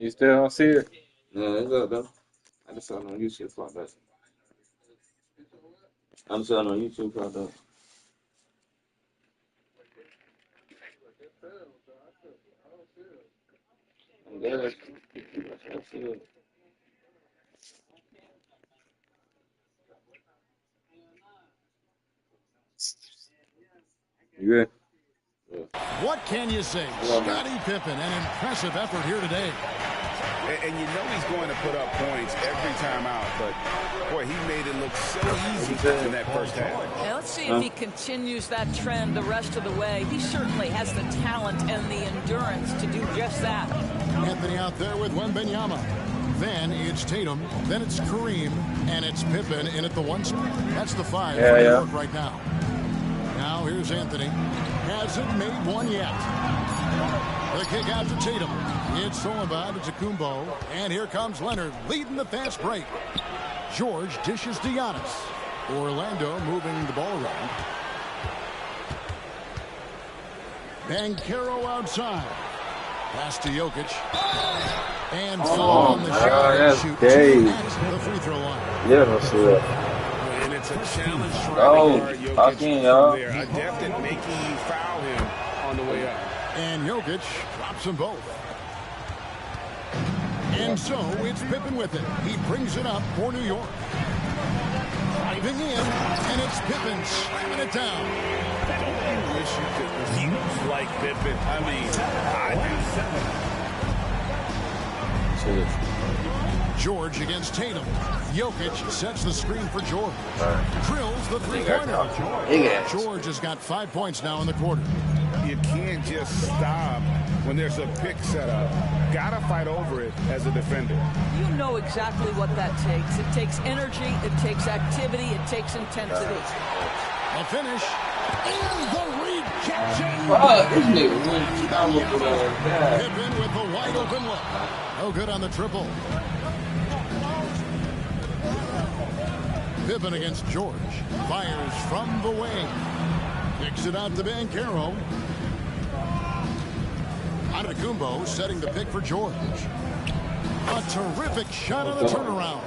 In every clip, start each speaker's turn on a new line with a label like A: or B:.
A: You still don't see it?
B: No, it's up though. I just saw it on YouTube for that. I'm saw it on YouTube for that. I'm glad I see it.
A: You good?
B: Yeah.
C: What can you say?
B: Hello, man.
C: Scottie Pippen, an impressive effort here today.
D: And you know he's going to put up points every time out, but boy, he made it look so easy in that first half.
E: Now let's see if he continues that trend the rest of the way. He certainly has the talent and the endurance to do just that.
C: Anthony out there with Wembanyama. Then it's Tatum, then it's Kareem, and it's Pippen in at the 1 spot. That's the 5 for New York right now. Now here's Anthony. Hasn't made one yet. The kick out to Tatum. It's Sullivan to Kumbo. And here comes Leonard leading the fast break. George dishes to Giannis. Orlando moving the ball around. Banchero outside. Pass to Jokic. And foul on the shot.
A: That's
C: Shoots
A: gay.
C: at the free throw line.
A: Yeah, that's it.
D: And it's a challenge trying
A: Oh,
D: to guard Jokic
A: talk in,
D: from
A: y'all.
D: there. Adept at making you foul him on the way up.
C: And Jokic drops them both. And so it's Pippen with it. He brings it up for New York. Driving in, and it's Pippen slamming it down.
D: Don't you wish you could use like Pippen? I mean, I do.
C: George against Tatum. Jokic sets the screen for George. Drills the three-pointer. George has got 5 points now in the quarter.
D: You can't just stop when there's a pick set up. Gotta fight over it as a defender.
E: You know exactly what that takes. It takes energy, it takes activity, it takes intensity.
C: A finish. And the rejection.
B: This nigga went down with that.
C: Pippen with the wide open look. No good on the triple. Pippen against George. Fires from the wing. Kicks it out to Banchero. Antetokounmpo setting the pick for George. A terrific shot on the turnaround.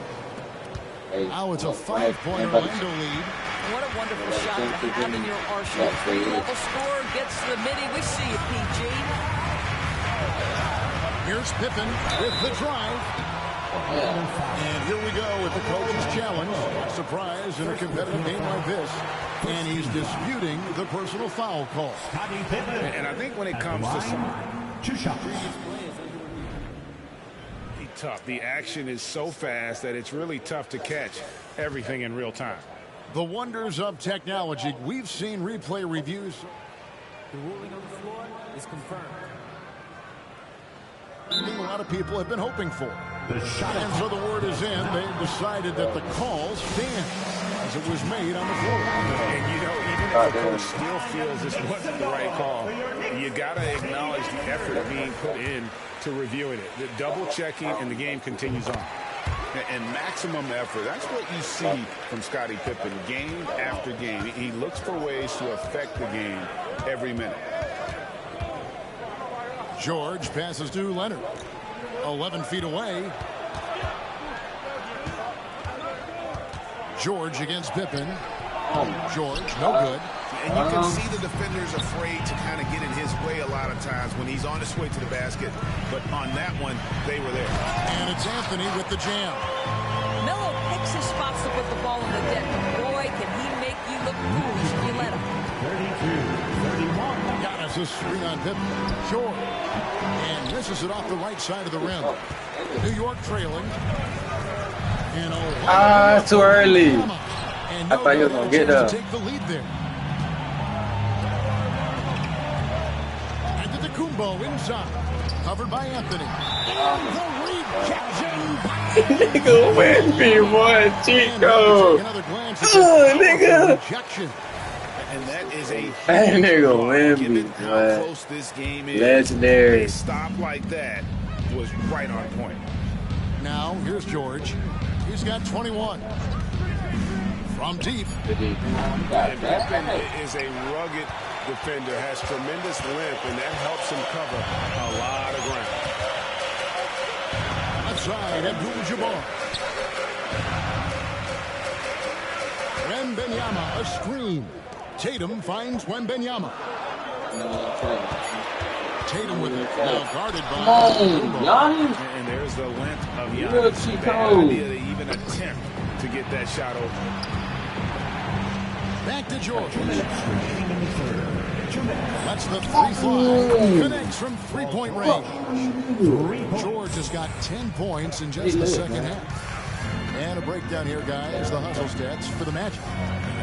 C: Now it's a 5-point Orlando lead.
E: What a wonderful shot to have in your arsenal. Three-level score gets to the midi. We see you, PG.
C: Here's Pippen with the drive. And here we go with the coach's challenge. Surprise in a competitive game like this. And he's disputing the personal foul call.
D: And I think when it comes to some
F: 2 shots.
D: tough. The action is so fast that it's really tough to catch everything in real time.
C: The wonders of technology. We've seen replay reviews.
F: The ruling on the floor is confirmed.
C: A lot of people have been hoping for.
F: The shot.
C: And so the word is in. They've decided that the call stands as it was made on the floor.
D: And you know, even if the coach still feels this wasn't the right call, you got to acknowledge the effort being put in to reviewing it. The double checking, and the game continues on. And maximum effort. That's what you see from Scottie Pippen game after game. He looks for ways to affect the game every minute.
C: George passes to Leonard. 11 feet away. George against Pippen. George, no good.
D: And you can see the defenders afraid to kind of get in his way a lot of times when he's on his way to the basket. But on that one, they were there.
C: And it's Anthony with the jam.
E: Melo picks his spots to put the ball in the net. Boy, can he make you look foolish if you let him.
F: 32-31.
C: Giannis a screen on Pippen. George. And misses it off the right side of the rim. New York trailing. And
A: too early.
C: And
A: I thought you were going to get up.
C: Take the lead there. Antetokounmpo inside. Covered by Anthony. And the rejection.
A: Nigga, win me one, Chico.
C: Another glance
A: nigga.
C: rejection.
D: And that is a
A: That nigga win me,
D: given how
A: man.
D: close this game is.
A: Legendary.
D: A stop like that was right on point.
C: Now, here's George. He's got 21. From deep.
D: And Pippen is a rugged defender, has tremendous length, and that helps him cover a lot of ground.
C: side, Abdul-Jabbar. Wembanyama, a screen. Tatum finds Wembanyama. Tatum with it, now guarded by
B: Giannis.
D: And there's the length of Giannis. Bad idea to even attempt to get that shot open.
C: Back to George. That's the 3-fly. Connects from three-point range. George has got 10 points in just the second half. And a breakdown here, guys. The hustle stats for the Magic.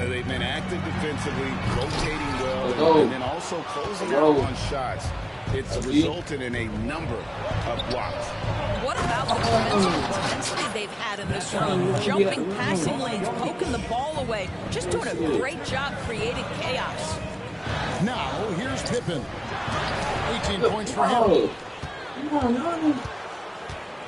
D: They've been active defensively, rotating well, and then also closing out on shots. It's resulted in a number of blocks.
E: What about the defensive intensity they've had in this run? Jumping passing lanes, poking the ball away. Just doing a great job creating chaos.
C: Now, here's Pippen. 18 points for him.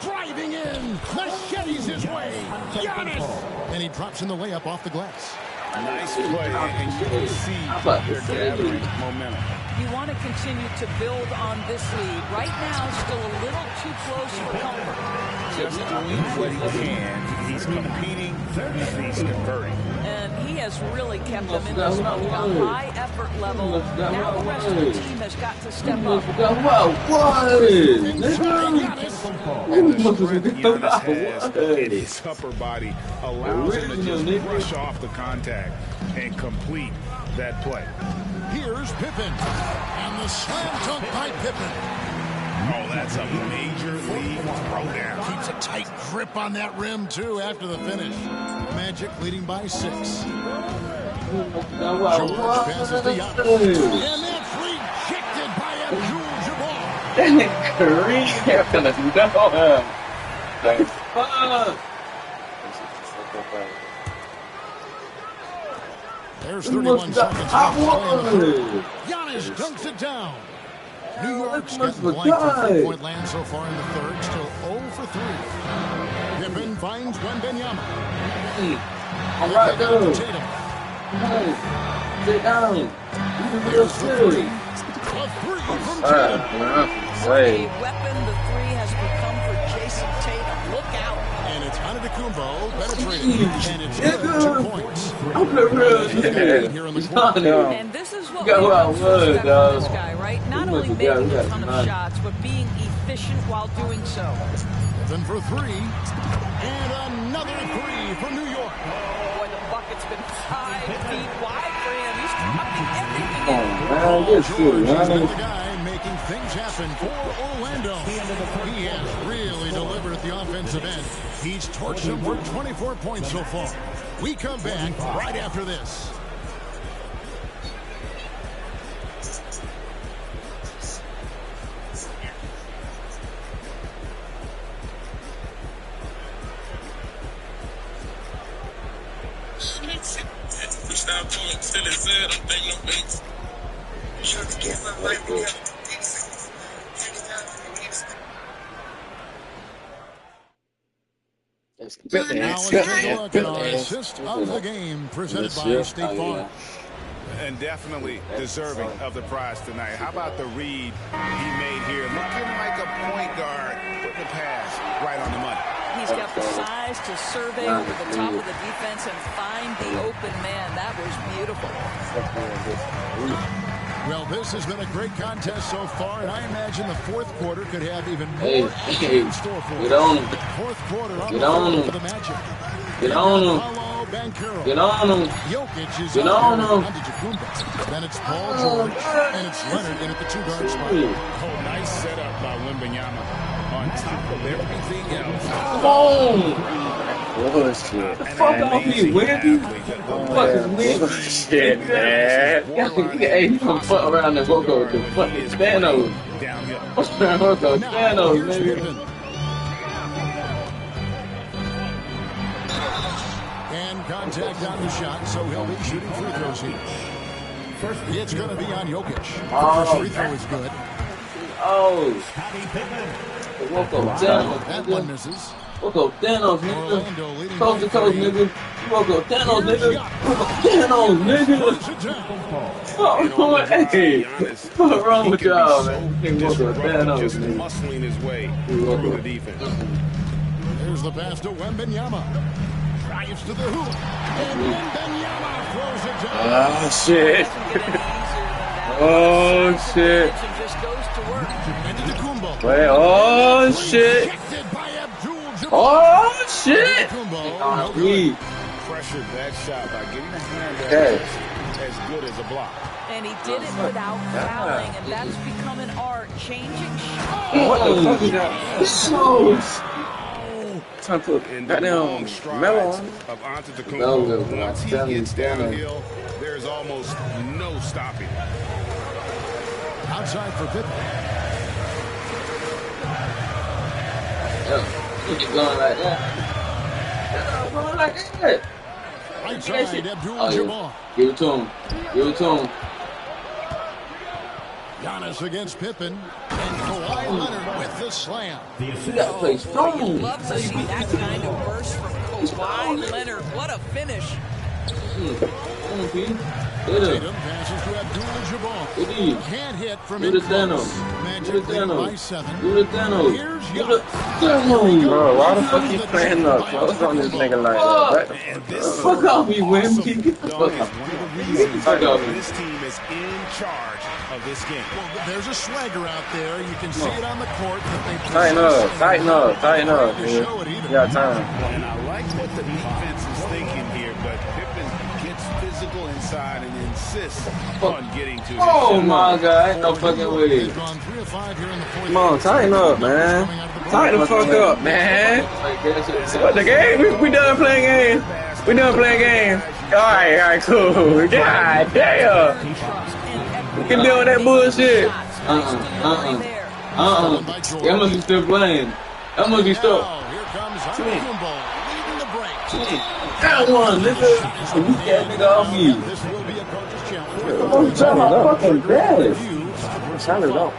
C: Driving in. Machetes his way. Giannis. And he drops in the layup off the glass.
D: Nice play, and you can see they're gathering momentum.
E: You want to continue to build on this lead. Right now, still a little too close for comfort.
D: Just doing what he can. He's competing, he's converting.
E: And he has really kept them in this mode. A high effort level. Now the rest of the team has got to step up.
D: And the strength Giannis has in his upper body allows him to just brush off the contact and complete that play.
C: Here's Pippen. And the slam dunk by Pippen.
D: Oh, that's a major league throwdown.
C: Keeps a tight grip on that rim, too, after the finish. Magic leading by 6. George passes to Giannis. And that's rejected by Abdul-Jabbar. There's 31 seconds left to play in the third. Giannis dunks it down. New York's gotten blank from three-point land so far in the third. Still 0 for 3. Pippen finds Wembanyama.
B: All right, go.
C: Tatum.
B: Sit down.
C: There's the 3. A 3 from Tatum.
E: A weapon the 3 has become for Jason Tatum. Look out.
C: And it's Antetokounmpo penetrating. And it's good. 2 points. Here in the corner.
E: And this is what we expect from this guy, right? Not only making a ton of shots, but being efficient while doing so.
C: Then for 3. And another 3 from New York.
E: Boy, the bucket's been 5 feet wide for him. He's dropping everything in.
C: George has been the guy making things happen for Orlando. He has really delivered at the offensive end. He's torched them for 24 points so far. We come back right after this. Now let's take a look at our assist of the game presented by State Farm.
D: And definitely deserving of the prize tonight. How about the read he made here? Looking like a point guard, putting the pass right on the money.
E: He's got the size to survey over the top of the defense and find the open man. That was beautiful.
C: Well, this has been a great contest so far, and I imagine the fourth quarter could have even more in store for us.
B: Get on him.
C: Fourth quarter on
B: Get
C: the
B: on
C: floor
B: him.
C: for the Magic.
B: Get on him.
C: Paulo Banchero.
B: Get on him.
C: Jokic is
B: Get
C: up
B: on
C: there
B: him.
C: with Antetokounmpo. Then it's Paul George, and it's Leonard in at the 2-guard spot.
D: Oh, nice setup by Wembanyama. On top of everything else.
B: Come on. Bullshit.
A: Fuck off me, Wendy. Fucking bullshit, man. Hey, you gonna fuck around and go to fucking Thanos. What's around go to Thanos, nigga?
C: And contact on the shot, so he'll be shooting free throws here. It's going to be on Jokic. First free throw is good.
A: Oh. Woke up Thanos,
C: That one
A: nigga.
C: misses.
A: Woke up Thanos,
C: Orlando
A: nigga.
C: leading
A: Coast to
C: by
A: coast,
C: 3.
A: nigga. Woke up Thanos, nigga. Woke up Thanos, nigga.
C: First attempt.
A: Fuck wrong, hey. What's wrong with y'all, man? Nigga woke up Thanos,
D: Just
A: nigga.
D: muscling his way through the defense.
C: Here's the pass to Wembanyama. Drives to the hoop. And Wembanyama throws it down.
A: Oh, shit. Oh, shit. Wait, oh, shit. Oh, shit.
D: Pressured that shot by getting a hand that as good as a block.
E: And he did it without fouling, and that's become an art, changing shots.
A: What the fuck is that? Time to put goddamn mellow on.
D: Of Antetokounmpo. Once he gets downhill, there's almost no stopping.
C: Outside for Pippen.
A: Keep going like that. Going like that.
C: Right side, Abdul-Jabbar.
A: Give it to him. Give it to him.
C: Giannis against Pippen. And Kawhi Leonard with the slam.
A: You gotta play strong.
E: Love to see that kind of burst from Kawhi Leonard. What a finish.
C: Tatum passes to Abdul-Jabbar. Can't hit from in close. Magic lead by 7. Here's Giannis.
A: Bro, why the fuck you playing up close on this nigga like that? Fuck off, you Wimby. Get the fuck off.
D: This team is in charge of this game.
C: Well, there's a swagger out there. You can see it on the court.
A: Tighten up, tighten up, tighten up. You got time.
D: And I like what the defense is thinking here, but Pippen gets physical inside and insists on getting to his
A: Oh my God, no fucking way. Come on, tighten up, man. Tighten the fuck up, man. What the game? We done playing games. We done playing games. Alright, cool. God damn. We can deal with that bullshit. That must be still playing. That must be still.
C: Here comes Antetokounmpo leading the break.
A: That one, nigga. You can't nigga off me.
C: This will be a coach's challenge.
A: I'm trying to fucking bad. Turn it up.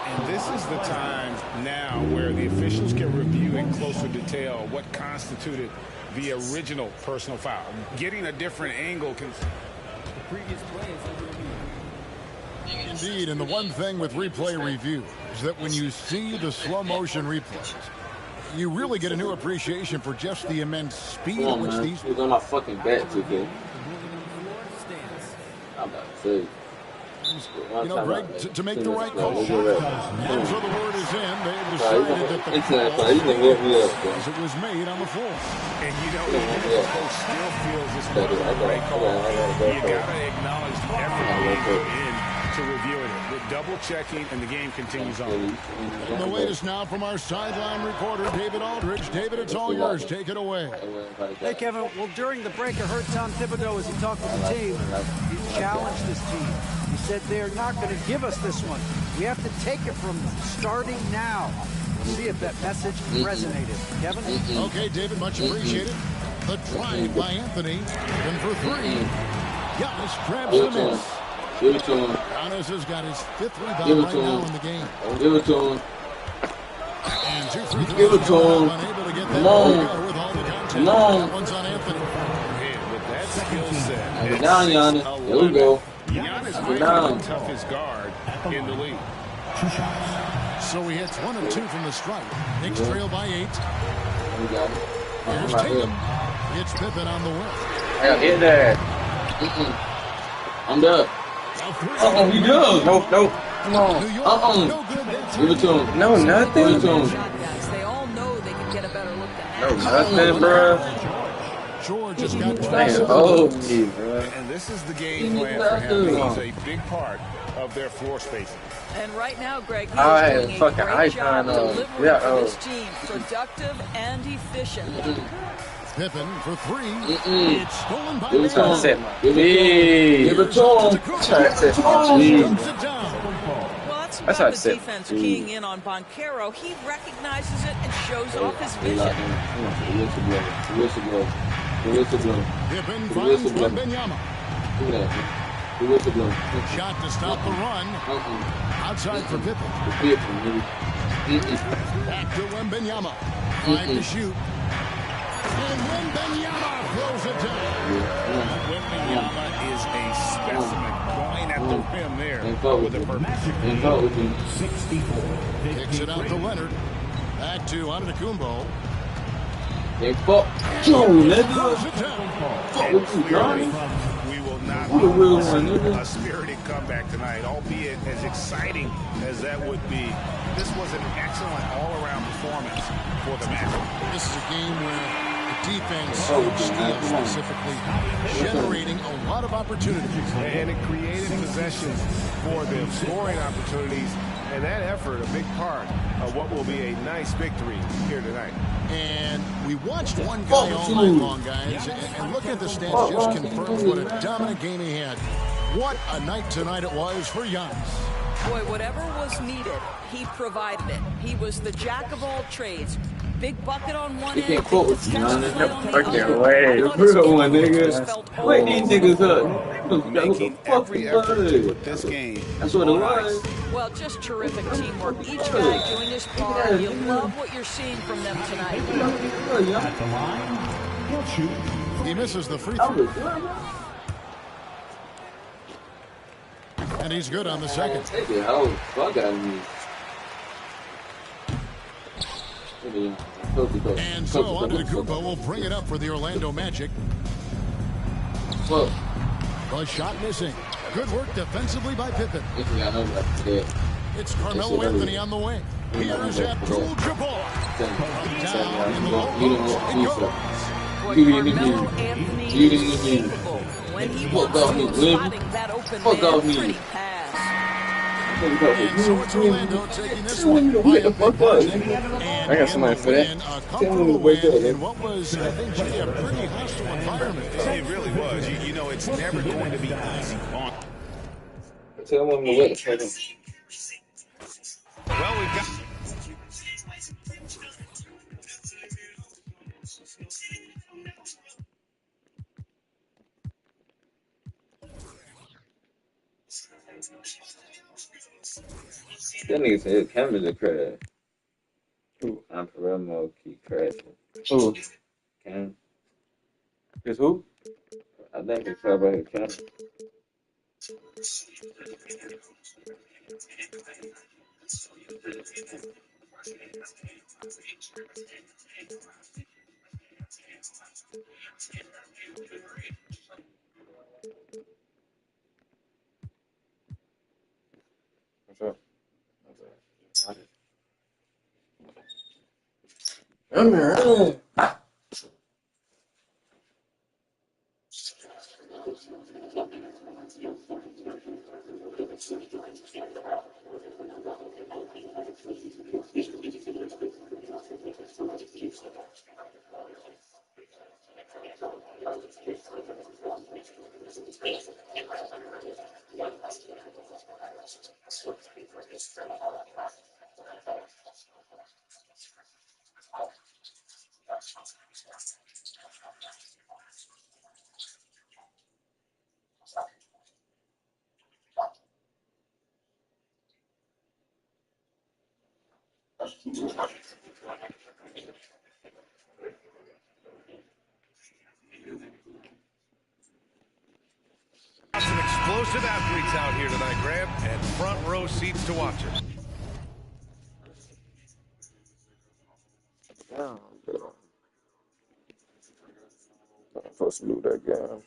D: And this is the time now where the officials can review in closer detail what constituted the original personal foul. Getting a different angle can...
C: Indeed, and the one thing with replay review is that when you see the slow motion replays, you really get a new appreciation for just the immense speed at which these...
A: You're on my fucking bat, 2K. I'm about to say.
C: You know, Greg, to make the right call. And so the word is in. They've decided that the call, as it was made on the floor.
D: And you know, even if the coach still feels this was a great call, you got to acknowledge the effort being put in to reviewing it. The double checking, and the game continues on.
C: And the latest now from our sideline reporter, David Aldridge. David, it's all yours. Take it away.
G: Hey, Kevin. Well, during the break, I heard Tom Thibodeau as he talked with the team. He challenged this team. He said they're not going to give us this one. We have to take it from them, starting now. We'll see if that message resonated. Kevin?
C: Okay, David, much appreciated. The drive by Anthony. And for 3, Giannis grabs the miss.
A: Give it to him.
C: Giannis has got his 5th rebound right now in the game.
A: Give it to him.
C: And 2 free throws.
A: Give it to him.
C: Unable to get that
A: Come on.
C: with all the contact.
A: Come on.
C: That one's on Anthony.
D: With that skill set,
A: Get down, Giannis. There we go.
D: Giannis might be the toughest guard in the league.
C: So he hits 1 of 2 from the stripe. Knicks trail by 8.
A: We got it.
C: Here's Tatum. It's Pippen on the way.
A: I got hit there. I'm done. Uh-oh, he does. No. Come on. Give it to him. No, nothing. Give it to him.
E: Guys, they all know they can get a better look than
A: No,
E: that.
A: nothing, bro.
C: George has got
A: Me, bro.
D: And this is the game plan for him. He's a big part of their floor spacing.
E: And right now, Greg, he's
A: I
E: doing
A: had
E: a
A: fucking
E: great
A: ice
E: job
A: on,
E: delivering
A: yeah,
E: for this team. Productive and efficient.
C: Pippen for 3. It's stolen by
A: Give it to him.
C: Tatum.
A: Give it to him. Trying to set my
C: Dumps it down.
E: Well,
A: That's
E: about
A: how I
E: the
A: said.
E: defense keying in on Banchero. He recognizes it and shows off his vision.
C: Pippen finds Wembanyama. Shot to stop the run. Outside for Pippen. Back to Wembanyama. 5 to shoot. And Wembanyama throws it down.
D: Wembanyama is a specimen going at the rim there with a purpose.
F: 64.
C: Kicks it out to Leonard. Back to Antetokounmpo.
A: They fuck. Yo, nigga.
C: Throws it down.
A: Fuck with you, Johnny.
D: We will not
A: Who the real
D: miss
A: one, nigga?
D: a spirited comeback tonight, albeit as exciting as that would be. This was an excellent all-around performance for the Magic.
C: This is a game where the defense steals specifically, generating a lot of opportunities.
D: And it created possessions for them, scoring opportunities, and that effort a big part of what will be a nice victory here tonight.
C: And we watched one guy all night long, guys, and looking at the stats just confirms what a dominant game he had. What a night tonight it was for Giannis.
E: Boy, whatever was needed, he provided it. He was the jack of all trades. Big bucket on one end.
A: can't quote with you,
E: defensive
A: man.
E: play on the
A: Fucking
E: other.
A: way.
E: I
A: The
E: thought his
A: real
E: game
A: one,
E: was
A: nigga.
E: felt
A: Wake these niggas up.
D: Making every effort to put this game
A: That's what it
D: on
A: was.
D: ice.
E: Well, just terrific teamwork. Each guy doing his part. You love what you're seeing from them tonight.
F: At the line, he'll shoot.
C: He misses the free throw. And he's good on the second.
A: Fuck out of me.
C: And so Antetokounmpo will bring it up for the Orlando Magic.
A: Fuck.
C: The shot missing. Good work defensively by Pippen. It's Carmelo Anthony on the wing. Here's Abdul-Jabbar. Down in the low post. It goes.
E: Boy, Carmelo Anthony is capable when he wants to slotting that open man. Pretty pass.
C: And so it's Orlando taking this one.
A: Get the fuck up.
C: And
A: I got somebody for that.
C: a
A: Tell
C: comfortable
A: him to wake
C: win
A: up.
C: in what was, I think, Jay, a pretty hostile environment.
D: It really was. You know, it's never going to be easy on.
A: Tell him to wait a second.
D: Well, we've got.
A: That nigga said his camera's a crash. Who? I'm Palermo keep crashing. Who? Cam. It's who? I think it's about his camera. What's up? I'm here.
H: Some explosive athletes out here tonight, Graham, and front row seats to watch it.
A: I'm supposed to lose that game.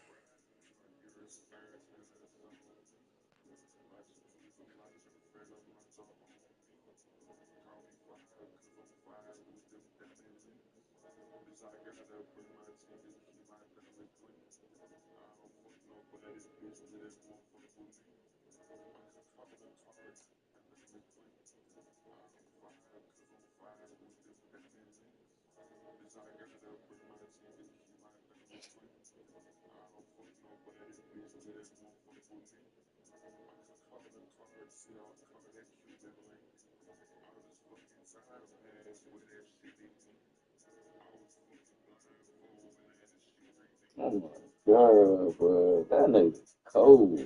A: Oh my god, bro. That nigga's cold.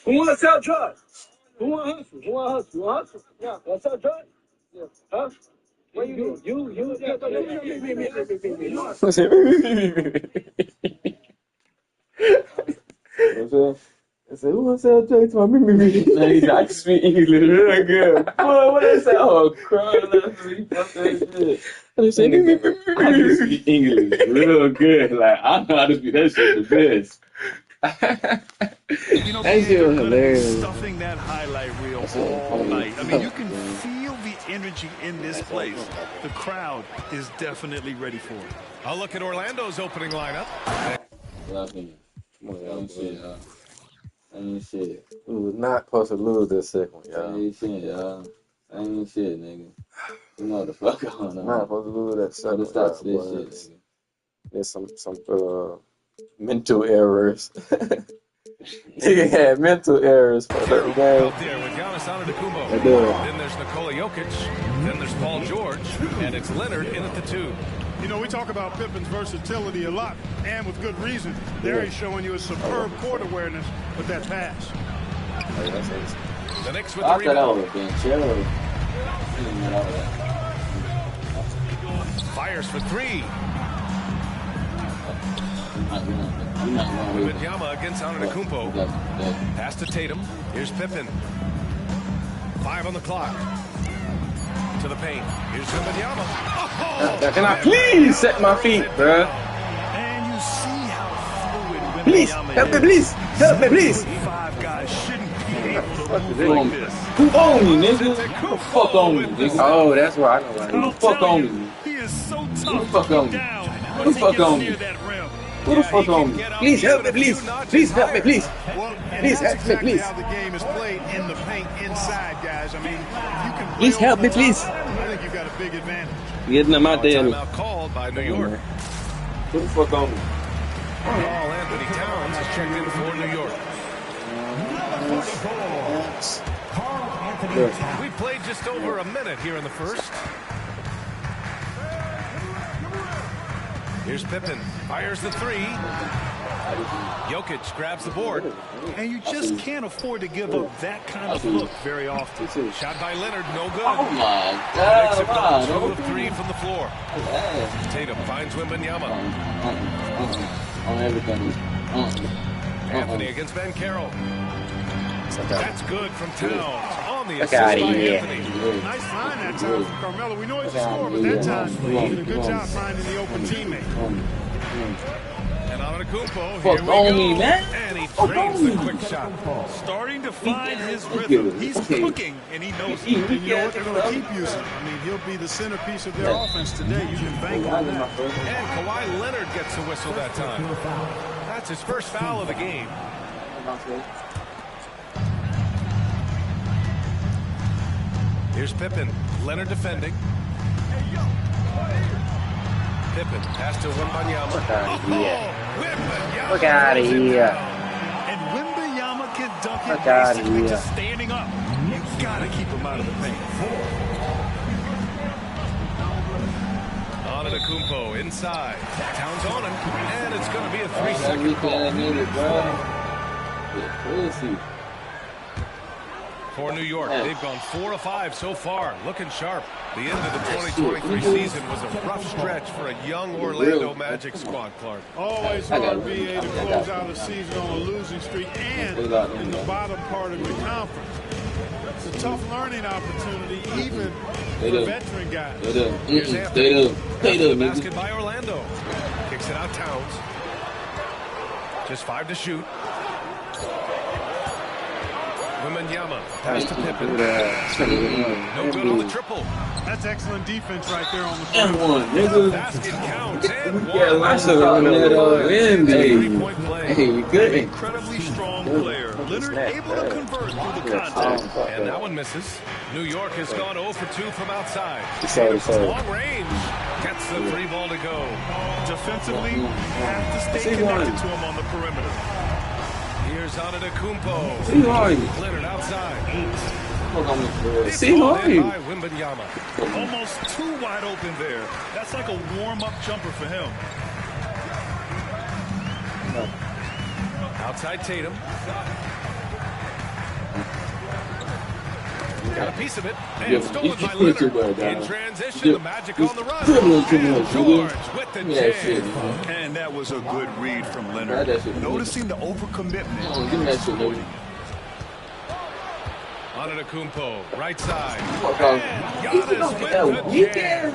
A: Who want to sell drugs? Who want to hustle? Who want to hustle? You want to hustle? Yeah. Want to sell drugs? Yeah. Huh? What you? I said, who wants to sell drugs to my me? I just speak English real good. Boy, what I say? Oh, crying laughing. Fuck that shit. And I said, I just speak English real good. Like, I know how to speak that shit the best.
H: You know,
A: That shit was hilarious.
H: Stuffing that highlight reel all night. I mean, you can feel the energy in this place. The crowd is definitely ready for it. I'll look at Orlando's opening lineup.
B: Love him. Ain't shit. We was not supposed to lose this second one, y'all. Ain't shit, y'all. Ain't shit, nigga. You know what the fuck going on. Not supposed to lose that second one. Stop this shit, nigga. There's some mental errors. Nigga had mental errors for the game.
H: Out there with Giannis Antetokounmpo. Then there's Nikola Jokic. Then there's Paul George. And it's Leonard in at the 2.
I: You know, we talk about Pippen's versatility a lot, and with good reason. There he's showing you a superb court awareness with that pass.
H: The Knicks with the rebound. Fires for 3. Wembanyama against Antetokounmpo. Pass to Tatum. Here's Pippen. 5 on the clock. To the paint. Here's Wembanyama.
A: Oh, can I please set my feet, bro?
H: And you see how fluid
A: Please, help me, please. Help me, please.
H: 5 guys shouldn't be able to move like this.
A: Who own me, nigga? Who the fuck own me, nigga? Oh, that's why I know that. Who the fuck own me?
H: He is so tough.
A: Who the fuck own me? Who the fuck own me? Who the fuck on me? Please help me, please. Please help me, please. Please help me, please.
I: How the game is played in the paint inside, guys. I mean, you can.
A: Please help me, please.
I: I think you got a big advantage.
A: Getting them out there.
H: Timeout called by New York.
A: Who the fuck on me?
H: Carl Anthony Towns is checked in for New York. We played just over a minute here in the first. Here's Pippen. Fires the 3. Jokic grabs the board.
I: And you just can't afford to give up that kind of look very often.
H: Shot by Leonard, no good.
B: Oh my
H: Knicks have
B: God.
H: gone 2 of 3 from the floor. Tatum finds Wembanyama.
B: On everything.
H: Anthony against Van Carroll. That's good from Towns. On the assist
A: outta
H: by
A: here.
H: Anthony.
I: Nice find that time from Carmelo. We know he's a scorer, but that time he did a good job finding the open teammate.
H: And Antetokounmpo,
A: Fuck
H: here we
A: on
H: go.
A: me, man.
H: And he drains the quick shot.
I: Starting to find his rhythm. He's cooking, and he knows it. And you know what? They're going to keep using him. I mean, he'll be the centerpiece of their offense today. You can bank on that.
H: And Kawhi Leonard gets a whistle that time. That's his first foul of the game. Here's Pippen. Leonard defending. Pippen pass to Wembanyama.
A: Look out of here.
I: And Wembanyama can dunk it
A: Look outta
I: basically
A: here.
I: just standing up. You got to keep him out of the paint.
H: Antetokounmpo inside. Towns on him. And it's going to be a 3-second call. For New York, they've gone 4 of 5 so far, looking sharp. The end of the 2023 season was a rough stretch for a young Orlando Magic squad, Clark.
I: Always hard, BA, to close out a season on a losing streak and in the bottom part of your conference. It's a tough learning opportunity, even for veteran guys.
H: Here's Anthony. The basket by Orlando. Kicks it out Towns. Just 5 to shoot. Wembanyama, pass to Pippen. No good on the triple.
I: That's excellent defense right there on the front.
H: Basket counts and
A: Three-point
H: play.
A: Hey, you good?
H: Incredibly strong player. Leonard able to convert through the contact. And that one misses. New York has gone 0 for 2 from outside. Long range. Gets the 3 ball to go.
I: Defensively, you have to stay connected to him on the perimeter.
H: Here's Antetokounmpo.
A: Who are you?
H: Leonard outside.
A: See, who are you?
H: Almost too wide open there. That's like a warm-up jumper for him. Outside Tatum. Got a piece of it. And stolen by Leonard. In transition, the Magic on the run. And George with the jam. And that was a good read from Leonard. Noticing the overcommitment. Give me that shit, baby. Antetokounmpo, right side. And Giannis with the jam.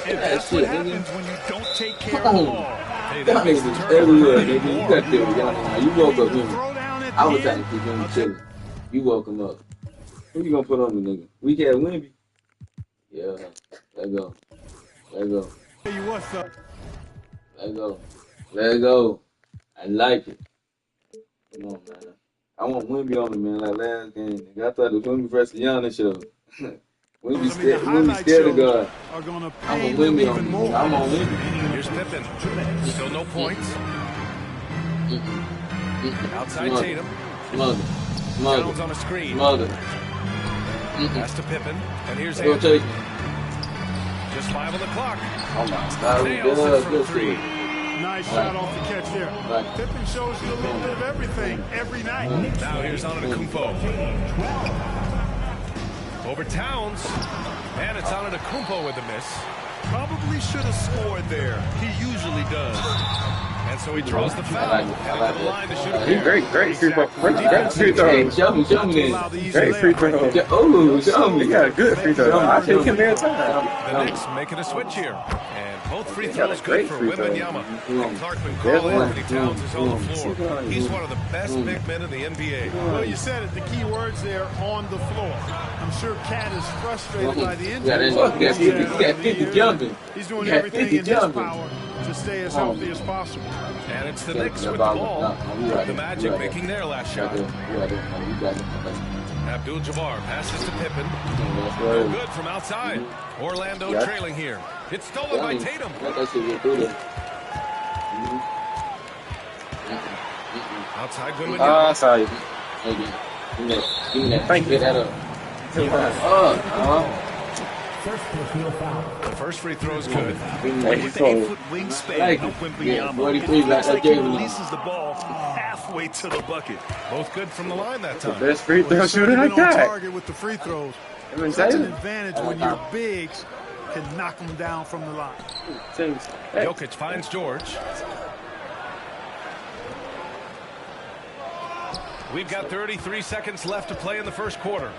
H: And that's what happens when you don't take care of the ball. Hey, that makes the
B: everywhere, nigga. You got there. You woke up him. I was trying to keep him chilling. You woke him up. Who you gonna put on the nigga? We got Wimby. Yeah. Let go. Let go.
I: Hey, what's up?
B: Let go. Let go. I like it. Come on, man. I want Wimby on me, man, like last game. Nigga. I thought it was Wimby versus Giannis show. Wimby scared of God. I'm on Wimby on me. I'm on Wimby.
H: Here's Pippen. Still no points. Outside Tatum. Jones on a screen. Pass to Pippen. And here's Anthony. Just 5 on the clock.
B: Oh my God.
H: Nails it from 3.
I: Nice shot off the catch there. Pippen shows you a little bit of everything every night.
H: Now here's Antetokounmpo. Over Towns. And it's Antetokounmpo with the miss. Probably should have scored there. He usually does. And so he draws the foul. And into the line to shoot a pair.
A: Great free throw. Great free throw.
B: Show me this.
A: Great free throw.
B: Oh, show me.
A: You got a good free throw. I take him every time.
H: The Knicks making a switch here. And both free throws good for Wembanyama. And Clarkman Carl Anthony Towns is on the floor. He's one of the best big men in the NBA.
I: Well, you said it. The key words there, on the floor. I'm sure Cat is frustrated by the injury. He's doing everything in his power to stay as healthy as possible.
H: And it's the Knicks with the ball. The Magic making their last shot. Abdul-Jabbar passes to Pippen. No good from outside. Orlando trailing here. It's stolen by Tatum. Outside Wembanyama.
B: Sorry.
A: Thank you.
H: The first free throw is good.
F: With the 8-foot wingspan of Wembanyama, it looks like he releases the ball halfway to the bucket.
H: Both good from the line that time.
A: Best free throw shooter like that.
I: Target with the free throws. Such an advantage when your bigs can knock them down from the line.
H: Jokic finds George. We've got 33 seconds left to play in the first quarter.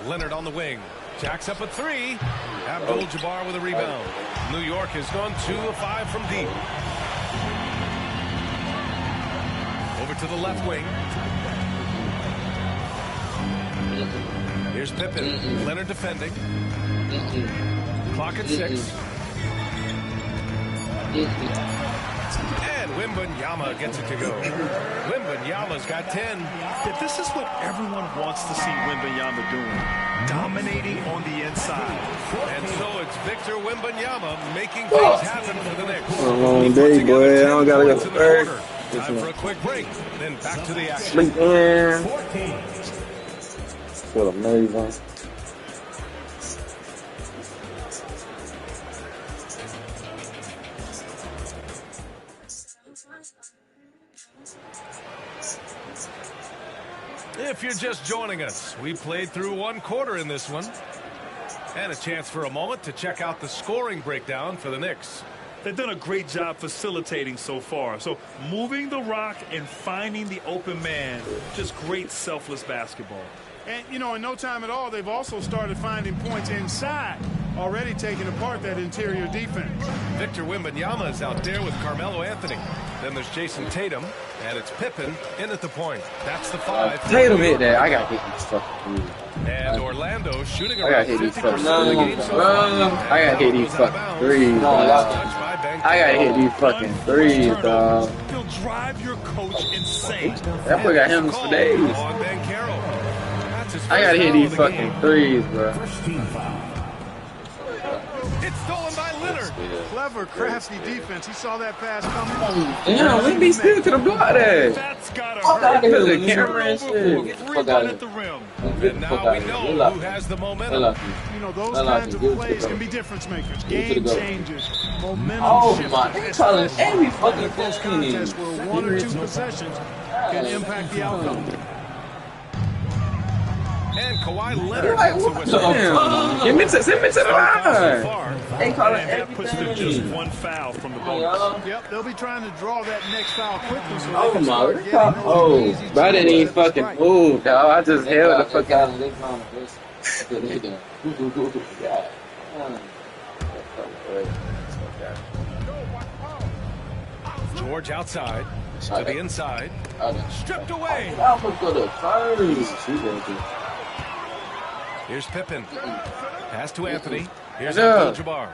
H: Leonard on the wing. Jacks up a 3. Abdul-Jabbar with a rebound. New York has gone 2 of 5 from deep. Over to the left wing. Here's Pippen. Leonard defending. Clock at 6. And Wembanyama gets it to go. Wembanyama's got 10.
F: Yeah, this is what everyone wants to see Wembanyama doing. Dominating on the inside.
H: And so it's Victor Wembanyama making things happen for the Knicks.
A: It's a long day, boy. I don't gotta go to work.
H: Time for a quick break. Then back to the action.
A: Sleep in. Feel amazing.
H: If you're just joining us, we played through one quarter in this one. And a chance for a moment to check out the scoring breakdown for the Knicks.
F: They've done a great job facilitating so far. So moving the rock and finding the open man, just great selfless basketball.
I: And, you know, in no time at all, they've also started finding points inside, already taking apart that interior defense.
H: Victor Wembanyama is out there with Carmelo Anthony. Then there's Jason Tatum, and it's Pippen in at the point. That's the 5.
A: Tatum hit that. I got hit these fucking threes.
H: And Orlando shooting
A: around 50% of the game so far. I got hit these fucking threes, dog. I got hit these fucking threes, dog.
F: He'll drive your coach insane.
A: That boy got him for days. I gotta hit these fucking threes, bro.
H: It's stolen by Leonard.
I: clever, crafty defense. He saw that pass coming.
A: Damn, we be still to the block there.
F: That's gotta
A: Fuck out
F: hurt.
A: of here, the camera and shit.
F: Rebound at the rim.
H: And now we know who has the momentum.
I: You know, those kinds of plays can be difference makers, game changers, momentum shifters.
B: My, they calling every fucking
I: close contest where one or two possessions can impact the outcome.
H: And Kawhi Leonard gets a whistle.
A: Send me to the line.
F: They calling that puts them just one foul from the bonus.
I: Yep, they'll be trying to draw that next foul quickly. So
B: Oh
I: they can
B: my
I: start
B: god.
I: getting those easy
A: But I didn't even fucking move, dog. I just held the fuck out.
H: George outside to the inside. Stripped away. Here's Pippen. Pass to Anthony. Here's Abdul-Jabbar.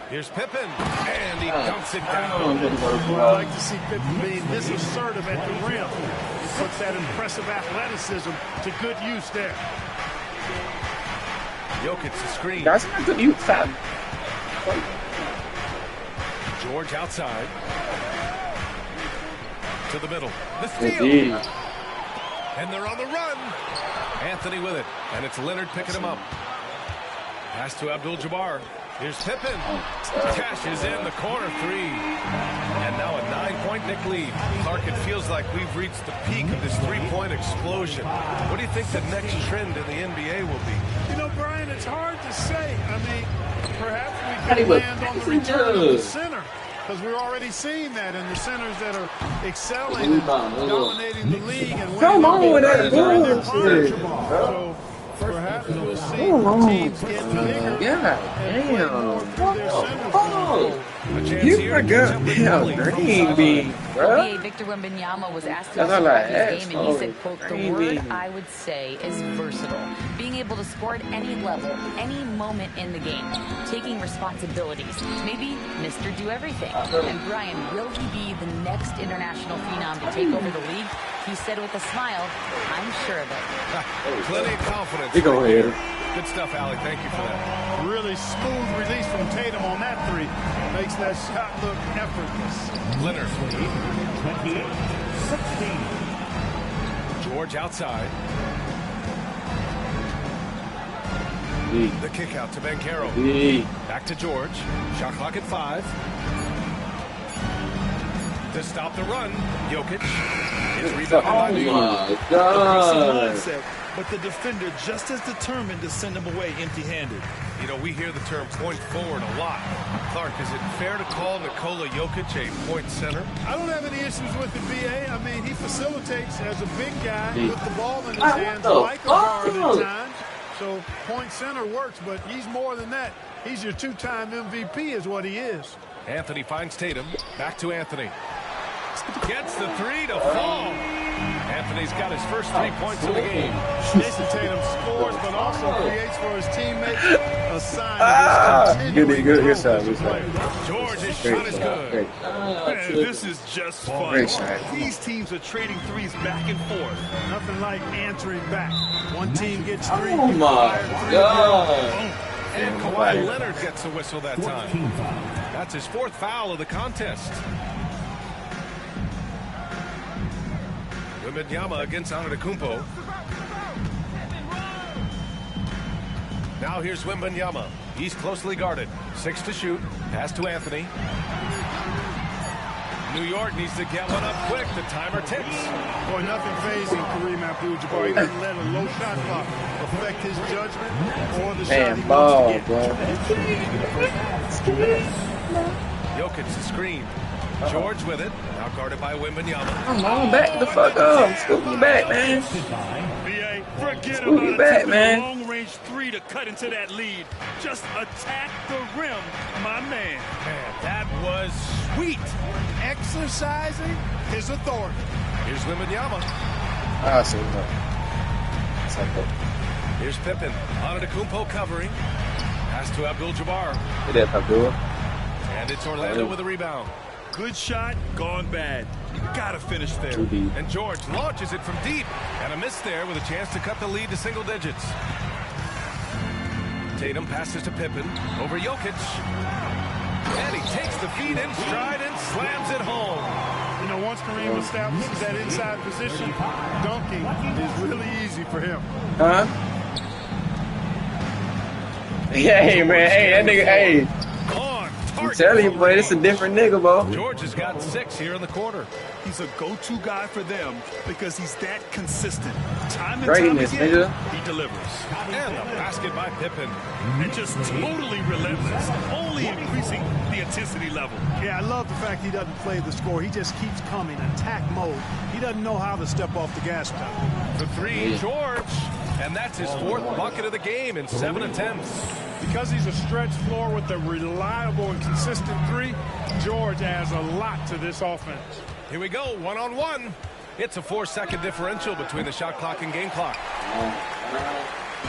H: Here's Pippen. And he dunks it down.
I: I'd like to see Pippen being this assertive at the rim. He puts that impressive athleticism to good use there.
H: Jokic the screen.
A: That's not good use, fam.
H: George outside. To the middle. The steal. And they're on the run. Anthony with it. And it's Leonard picking him up. Pass to Abdul-Jabbar. Here's Pippen. Cashes in the corner three. And now a 9-point Knick lead. Clark, it feels like we've reached the peak of this three-point explosion. What do you think the next trend in the NBA will be?
I: You know, Brian, it's hard to say. I mean, perhaps we can land on the return of the center. Because we're already seeing that in the centers that are excelling and dominating the league. And
A: come on with that bullshit.
I: So perhaps we'll see teams get bigger.
A: Yeah, damn. You forgot green bean, bro.
E: NBA Victor Wembanyama was asked about his game, and he said, quote, the word I would say is versatile. Being able to score at any level, any moment in the game, taking responsibilities, maybe Mr. Do Everything. And Brian, will he be the next international phenom to take over the league? He said with a smile, I'm sure of it.
H: Plenty of confidence.
A: You go ahead.
H: Good stuff, Allie. Thank you for that.
I: Really smooth release from Tatum on that three. Makes that shot look effortless.
H: Leonard. 28-16. George outside. The kick out to Banchero. Back to George. Shot clock at 5. To stop the run, Jokic. It's rebounded by New York.
F: Mindset, but the defender just as determined to send him away empty-handed.
H: You know, we hear the term point forward a lot. Clark, is it fair to call Nikola Jokic a point center?
I: I don't have any issues with the BA. I mean, he facilitates as a big guy with the ball in his hands like a guard at times. So point center works, but he's more than that. He's your two-time MVP is what he is.
H: Anthony finds Tatum. Back to Anthony. Gets the three to fall. Anthony's got his first 3 points of the game.
I: Jason Tatum scores, but also creates for his teammates a sign of his continuing
A: good shot.
H: George's shot is good.
F: Man, this is just fun. These teams are trading threes back and forth.
I: Nothing like answering back. One team gets three.
B: Oh my god.
H: And Kawhi Leonard gets a whistle that time. That's his 4th foul of the contest. Wembanyama against Antetokounmpo. Now here's Wembanyama. He's closely guarded. 6 to shoot. Pass to Anthony. New York needs to get one up quick. The timer ticks.
I: Boy, nothing phasing Kareem Abdul-Jabbar. He doesn't let a low shot clock affect his judgment or the shot he wants to get.
H: Jokic the screen. George with it. Now guarded by Wembanyama.
A: Come on, back the fuck up. Scoop me back, man.
F: BA, forget
A: Scoop me back, man.
F: long-range three to cut into that lead. Just attack the rim, my man.
H: Man, that was sweet.
I: Exercising his authority.
H: Here's Wembanyama.
A: I see that.
H: Here's Pippen. Antetokounmpo covering. Pass to Abdul-Jabbar.
A: It is Abdul.
H: And it's Orlando with a rebound.
F: Good shot, gone bad. You gotta finish there.
H: And George launches it from deep. And a miss there with a chance to cut the lead to single digits.
J: Tatum passes to Pippen over Jokic. And he takes the feed in stride and slams it home.
I: You know, once Kareem establishes that inside position, dunking is really easy for him.
A: Huh? Yeah, hey, man. Hey, that nigga, hey. I'm telling you, boy, it's a different nigga, bro.
J: George has got 6 here in the quarter.
H: He's a go-to guy for them because he's that consistent. Time and
A: Greatness,
H: time again,
A: nigga.
H: he delivers.
J: And the basket by Pippen.
H: And just totally relentless, only increasing the intensity level.
I: Yeah, I love the fact he doesn't play the score. He just keeps coming, attack mode. He doesn't know how to step off the gas pedal.
J: For 3, George. And that's his 4th bucket of the game in 7 attempts.
I: Because he's a stretch floor with a reliable and consistent 3, George adds a lot to this offense.
J: Here we go, 1-on-1. It's a 4-second differential between the shot clock and game clock.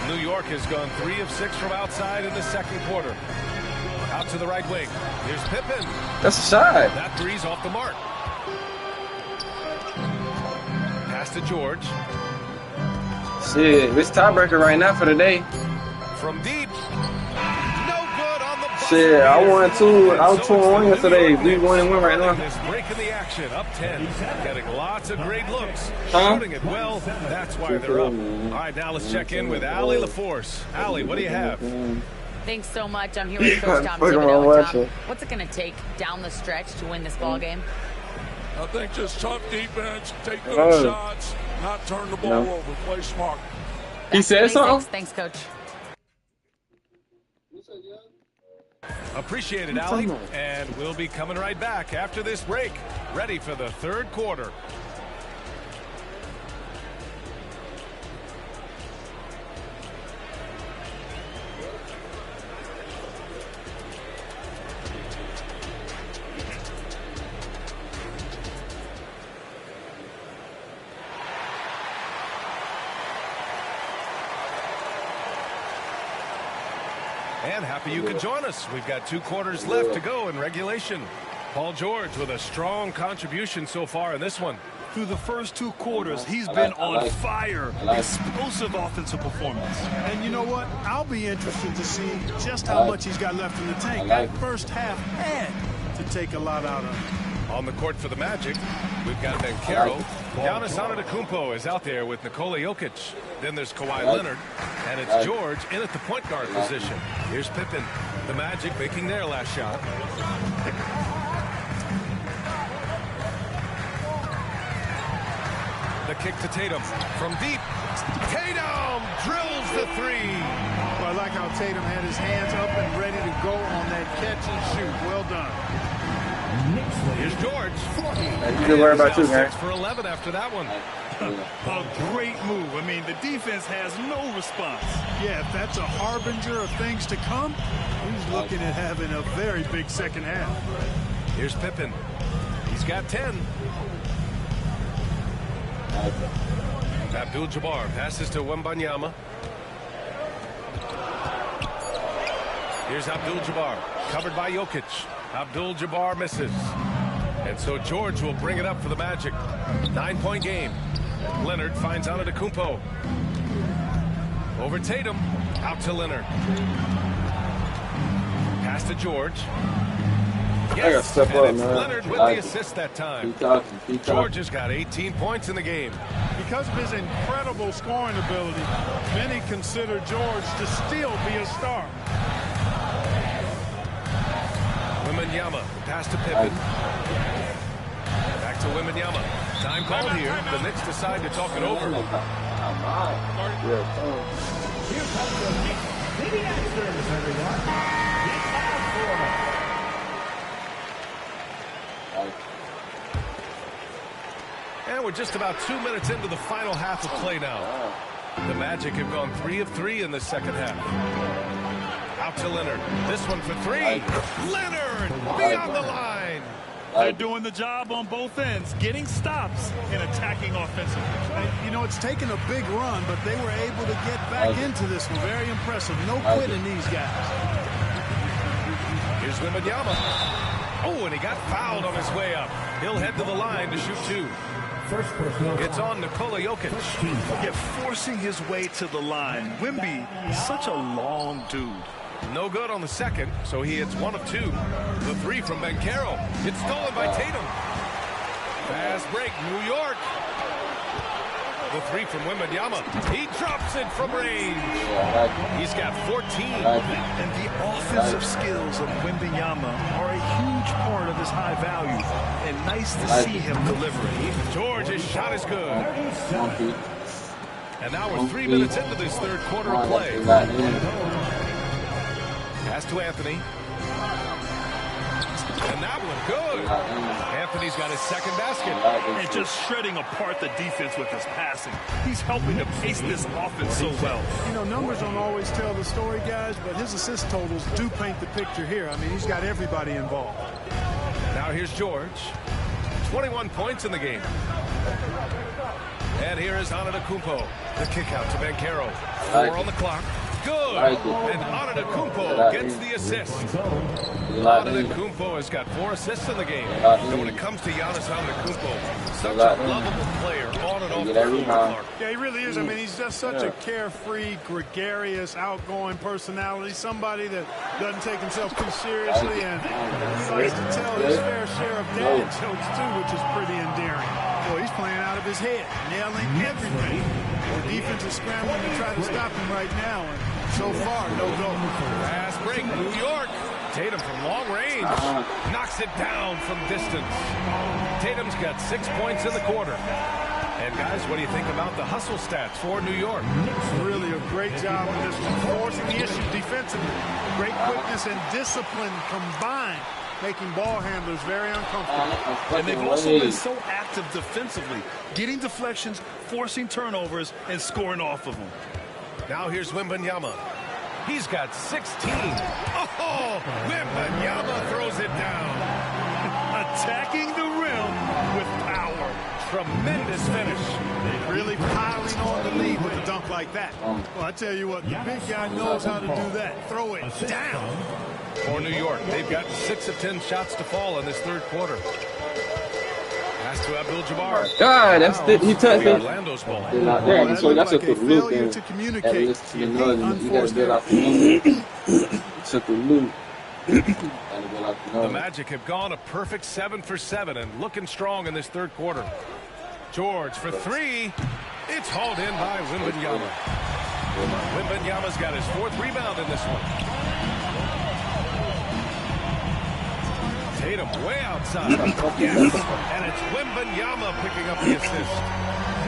J: New York has gone 3 of 6 from outside in the second quarter. Out to the right wing. Here's Pippen.
A: That's a shot.
J: That 3's off the mark. Pass to George.
A: Shit, it's tiebreaker right now for the day.
J: From deep. No good on the buzzer.
A: Shit, I won 2. I was 2-1 yesterday. We 1-1 right now.
J: This break in the action, up 10. Getting lots of great looks.
A: Huh?
J: Shooting it well. That's why they're up. All right, now let's check in with Allie LaForce. Allie, what do you have?
E: Thanks so much. I'm here with Coach Tom Thibodeau. Tom, what's it going to take down the stretch to win this ball game?
K: I think just tough defense, take good shots, not turn the ball over, play smart.
A: He said something?
E: Thanks, Coach.
J: Appreciate it, Allie. And we'll be coming right back after this break, ready for the third quarter. And happy you could join us. We've got 2 quarters left to go in regulation. Paul George with a strong contribution so far in this one.
F: Through the first 2 quarters, he's been on fire. Explosive offensive performance.
I: And you know what? I'll be interested to see just how much he's got left in the tank. That first half had to take a lot out of him.
J: On the court for the Magic, we've got Banchero. Giannis Antetokounmpo is out there with Nikola Jokic. Then there's Kawhi Leonard, and it's George in at the point guard position. Here's Pippen. The Magic making their last shot. The kick to Tatum from deep. Tatum drills the 3.
I: Well, I like how Tatum had his hands up and ready to go on that catch and shoot. Well done.
J: Here's George.
A: You can worry about you, man.
J: 6 for 11 after that one.
F: A great move. I mean, the defense has no response.
I: Yeah, if that's a harbinger of things to come, he's looking at having a very big second half.
J: Here's Pippen. He's got 10. Abdul-Jabbar passes to Wembanyama. Here's Abdul-Jabbar, covered by Jokic. Abdul-Jabbar misses. And so George will bring it up for the Magic. 9-point game. Leonard finds Antetokounmpo. Over Tatum. Out to Leonard. Pass to George. Yes,
A: I gotta step up, man.
J: Leonard with the assist that time. George has got 18 points in the game.
I: Because of his incredible scoring ability, many consider George to still be a star.
J: Wembanyama, pass to Pippen. Back to Wembanyama. Time called here. The Knicks decide to talk it over.
L: Here comes the Knicks City Extras, everyone. It's half
J: And we're just about 2 minutes into the final half of play now. The Magic have gone 3 of 3 in the second half. Out to Leonard. This one for 3. Leonard beyond the line.
F: They're doing the job on both ends, getting stops and attacking offensively.
I: You know, it's taken a big run, but they were able to get back into this one. Very impressive. No quitting these guys.
J: Here's Wembanyama. Oh, and he got fouled on his way up. He'll head to the line to shoot 2.
L: First personal.
D: It's on Nikola Jokic.
F: Yeah, forcing his way to the line. Wemby, such a long dude.
J: No good on the second, so he hits 1 of 2. The 3 from Banchero. It's stolen by Tatum. Fast break, New York. The 3 from Wembanyama. He drops it from range. He's got 14.
F: And the offensive skills of Wembanyama are a huge part of his high value. And nice to see him deliver.
J: George's shot is good. And now we're 3 minutes into this third quarter of play. Pass to Anthony. And that one good. Anthony's got his second basket.
F: And just shredding apart the defense with his passing. He's helping to pace this offense so well.
I: You know, numbers don't always tell the story, guys, but his assist totals do paint the picture here. I mean, he's got everybody involved.
J: Now here's George. 21 points in the game. And here is Antetokounmpo. The kick out to Banchero. 4 on the clock. Good. And Antetokounmpo gets the assist. Antetokounmpo has got 4 assists in the game. And when it comes to Giannis Antetokounmpo, such a lovable player on and off the floor.
I: Yeah, he really is. I mean, he's just such a carefree, gregarious, outgoing personality. Somebody that doesn't take himself too seriously, and he likes to tell his fair share of dad jokes too, which is pretty endearing. Boy, he's playing out of his head, nailing everything. The defense is scrambling to try to stop him right now, and so far, no go.
J: Fast break, New York. Tatum from long range knocks it down from distance. Tatum's got 6 points in the quarter. And guys, what do you think about the hustle stats for New York?
I: Really a great job of this one, forcing the issue defensively. Great quickness and discipline combined, making ball handlers very uncomfortable.
F: And they've also been so active defensively, getting deflections, forcing turnovers, and scoring off of them.
J: Now here's Wembanyama. He's got 16. Oh, Wembanyama throws it down.
F: Attacking the rim with power.
J: Tremendous finish.
I: Really piling on the lead with a dunk like that. Well, I tell you what, the big guy knows how to do that. Throw it down.
J: For New York, they've got 6 of 10 shots to fall in this third quarter. Pass to Abdul-Jabbar.
A: God, that's he touched it.
J: Orlando's ball.
A: Yeah, so that's just the loop.
I: Failure to communicate.
A: You gotta get off the loop. Took the loop.
J: The Magic have gone a perfect 7 for 7 and looking strong in this third quarter. George for 3. It's hauled in by Wembanyama. Wembanyama's got his 4th rebound in this one. Tatum way outside. Yes. And it's Wembanyama picking up the assist.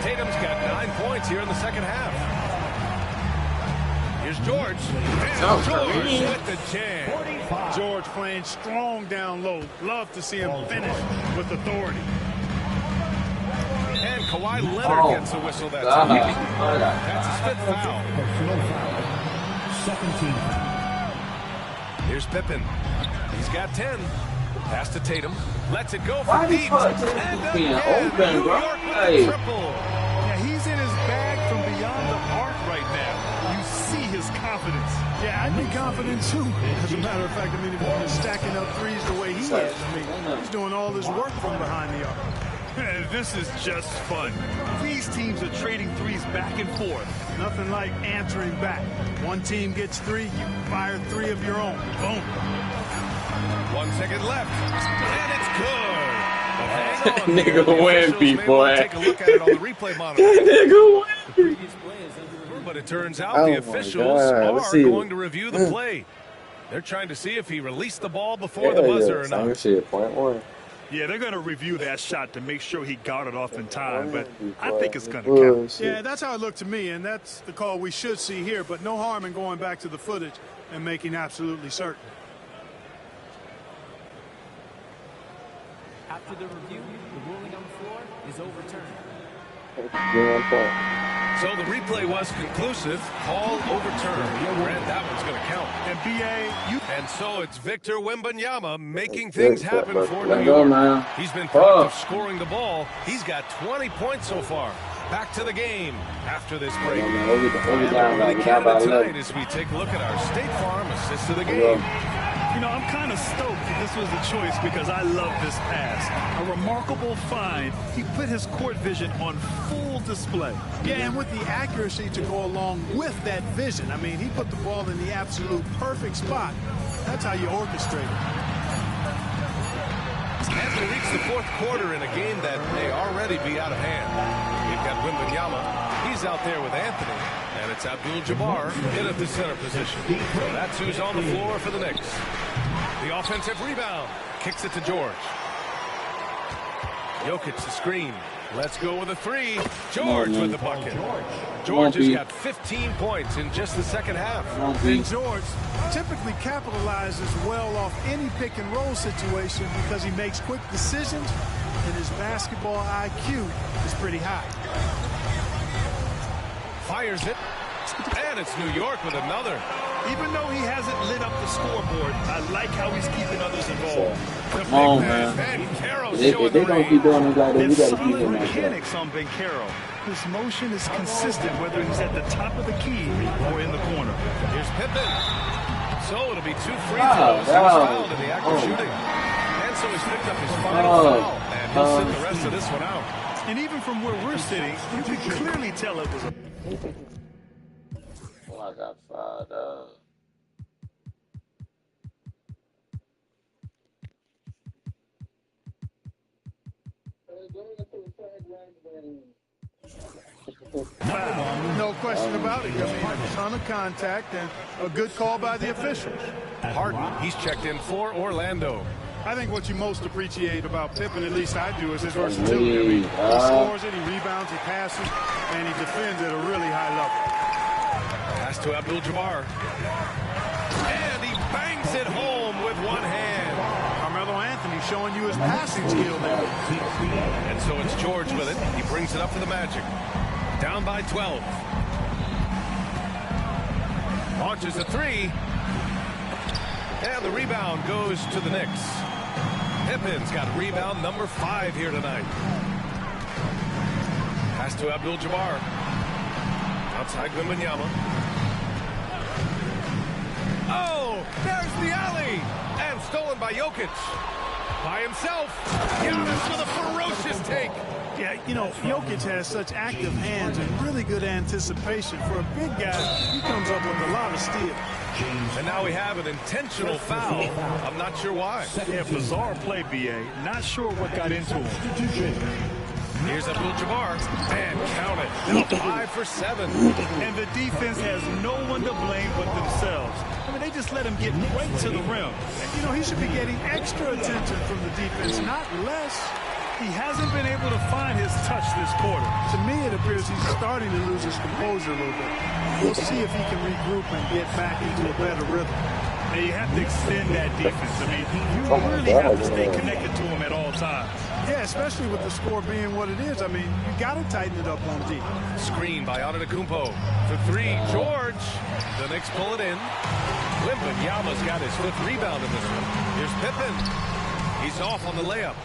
J: Tatum's got 9 points here in the second half. Here's George. And George with the jam.
I: George playing strong down low. Love to see him finish with authority.
J: And Kawhi Leonard gets a whistle that time. That's his 5th foul.
L: Second team.
J: Here's Pippen. He's got 10. Pass to Tatum. Lets it go for deep. And again, New York with a triple.
I: Yeah, he's in his bag from beyond the arc right now. You see his confidence. Yeah, I'd be confident too. As a matter of fact, I mean, if he's stacking up threes the way he is, I mean, he's doing all this work from behind the arc.
F: This is just fun. These teams are trading threes back and forth.
I: Nothing like answering back. One team gets 3, you fire 3 of your own. Boom.
J: 1 second left. And it's good. Hang on.
A: Nigga Wemby, boy.
J: Take a look at it on the replay monitor.
A: Nigga Wemby.
J: But it turns out the officials are going to review the play. They're trying to see if he released the ball before the buzzer or not.
F: Yeah, they're going to review that shot to make sure he got it off in time, but I think it's going to count.
I: Yeah, that's how it looked to me, and that's the call we should see here, but no harm in going back to the footage and making absolutely certain.
M: After the review, the ruling on the floor is overturned.
J: So the replay was conclusive. Call overturned. Grant, that one's going to count.
I: And
J: And so it's Victor Wembanyama making things happen for New York. He's been part of scoring the ball. He's got 20 points so far. Back to the game after this break. And Canada tonight as we take a look at our State Farm assists of the game.
F: You know, I'm kind of stoked that this was the choice because I love this pass. A remarkable find. He put his court vision on full display.
I: Yeah, and with the accuracy to go along with that vision. I mean, he put the ball in the absolute perfect spot. That's how you orchestrate it.
J: As we reach the fourth quarter in a game that may already be out of hand, we've got Wembanyama. He's out there with Anthony. And it's Abdul-Jabbar in at the center position. So that's who's on the floor for the Knicks. The offensive rebound. Kicks it to George. Jokic the screen. Let's go with a three. George with the bucket. George has got 15 points in just the second half.
I: And George typically capitalizes well off any pick and roll situation because he makes quick decisions and his basketball IQ is pretty high.
J: Fires it. And it's New York with another.
F: Even though he hasn't lit up the scoreboard, I like how he's keeping others involved.
B: Come on, man. If they don't keep doing it like that, we got to keep him like that.
F: Mechanics on Bencaro. His motion is consistent whether he's at the top of the key or in the corner.
J: Here's Pippen. So it'll be 2 free throws. He was fouled in the act of shooting. And so he's picked up his final foul. And he'll sit the rest of this one out.
F: And even from where we're sitting, you can clearly tell it was a...
B: Oh, I got fired up.
I: No question about it. I mean, a ton of contact and a good call by the officials.
J: Harden, he's checked in for Orlando.
I: I think what you most appreciate about Pippen, at least I do, is his versatility. I mean, he scores it, he rebounds, he passes, and he defends at a really high level.
J: Pass to Abdul-Jabbar. And he bangs it home with one hand.
I: Carmelo Anthony showing you his passing skill there.
J: And so it's George with it. He brings it up for the Magic. Down by 12. Launches a three. And the rebound goes to the Knicks. Pippen's got rebound number 5 here tonight. Pass to Abdul-Jabbar. Outside Wembanyama. Oh, there's the alley. And stolen by Jokic. By himself. Giannis with a ferocious take.
I: Yeah, you know, Jokic has such active hands and really good anticipation. For a big guy, he comes up with a lot of steel.
J: And now we have an intentional foul. I'm not sure why.
F: Yeah, bizarre play, B.A. Not sure what got into him.
J: Here's Abdul-Jabbar. And count it. Now 5 for 7.
F: And the defense has no one to blame but themselves. I mean, they just let him get right to the rim.
I: And, you know, he should be getting extra attention from the defense, not less.
F: He hasn't been able to find his touch this quarter.
I: To me, it appears he's starting to lose his composure a little bit. We'll see if he can regroup and get back into a better rhythm.
F: And you have to extend that defense. I mean, you really have to stay connected to him at all times.
I: Yeah, especially with the score being what it is. I mean, you got to tighten it up on D.
J: Screen by Antetokounmpo. For 3, George. The Knicks pull it in. Wembanyama's got his 5th rebound in this one. Here's Pippen. He's off on the layup.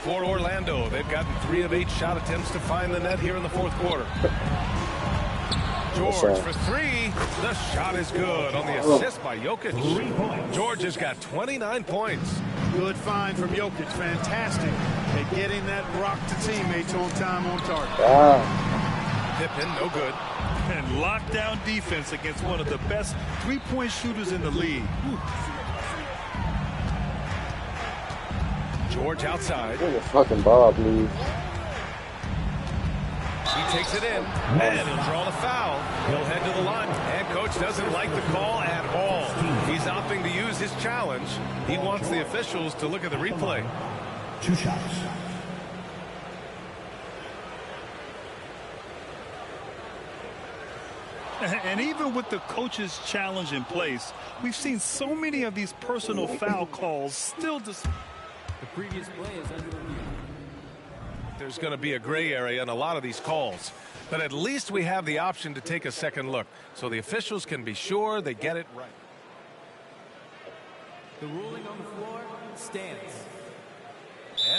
J: For Orlando, they've gotten 3 of 8 shot attempts to find the net here in the fourth quarter. George for 3. The shot is good on the assist by Jokic. George has got 29 points.
I: Good find from Jokic. Fantastic at getting that rock to teammates on time, on target.
J: Pippen, no good.
F: And lockdown defense against one of the best three-point shooters in the league.
J: George outside.
B: Where's the fucking ball, please?
J: He takes it in, and he'll draw the foul. He'll head to the line, and coach doesn't like the call at all. He's opting to use his challenge. He wants the officials to look at the replay.
L: 2 shots.
F: And even with the coach's challenge in place, we've seen so many of these personal foul calls still just...
M: The previous play is under review.
J: There's going to be a gray area in a lot of these calls, but at least we have the option to take a second look so the officials can be sure they get it right.
M: The ruling on the floor stands.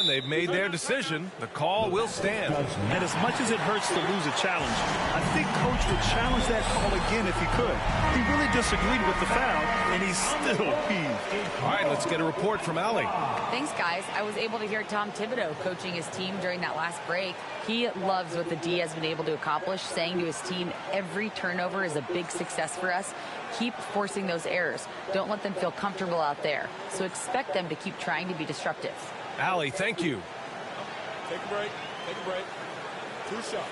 J: And they've made their decision. The call will stand.
F: And as much as it hurts to lose a challenge, I think Coach would challenge that call again if he could. He really disagreed with the foul, and he's still peeved.
J: All right, let's get a report from Allie.
E: Thanks, guys. I was able to hear Tom Thibodeau coaching his team during that last break. He loves what the D has been able to accomplish, saying to his team, every turnover is a big success for us. Keep forcing those errors. Don't let them feel comfortable out there. So expect them to keep trying to be disruptive.
J: Allie, thank you.
K: Take a break. Take a break. 2 shots.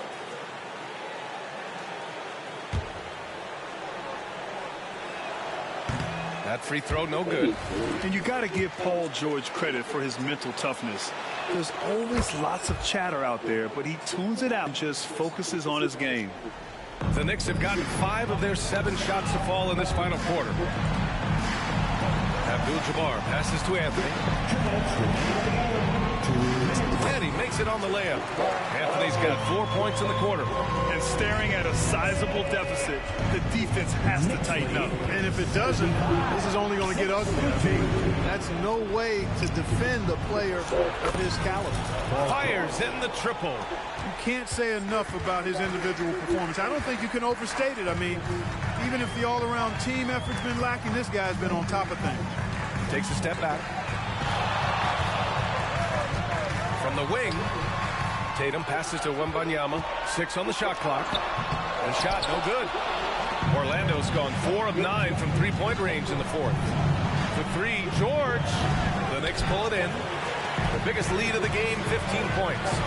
J: That free throw, no good.
F: And you got to give Paul George credit for his mental toughness. There's always lots of chatter out there, but he tunes it out and just focuses on his game.
J: The Knicks have gotten 5 of their 7 shots to fall in this final quarter. Abdul-Jabbar passes to Anthony. And he makes it on the layup. Anthony's got 4 points in the quarter.
F: And staring at a sizable deficit, the defense has to tighten up.
I: And if it doesn't, this is only going to get ugly. That's no way to defend a player of his caliber.
J: Fires in the triple.
I: You can't say enough about his individual performance. I don't think you can overstate it. I mean, even if the all-around team effort's been lacking, this guy's been on top of things.
J: Takes a step back. From the wing, Tatum passes to Wembanyama. 6 on the shot clock. And shot no good. Orlando's gone 4 of 9 from three-point range in the fourth. The 3, George. The Knicks pull it in. The biggest lead of the game, 15 points.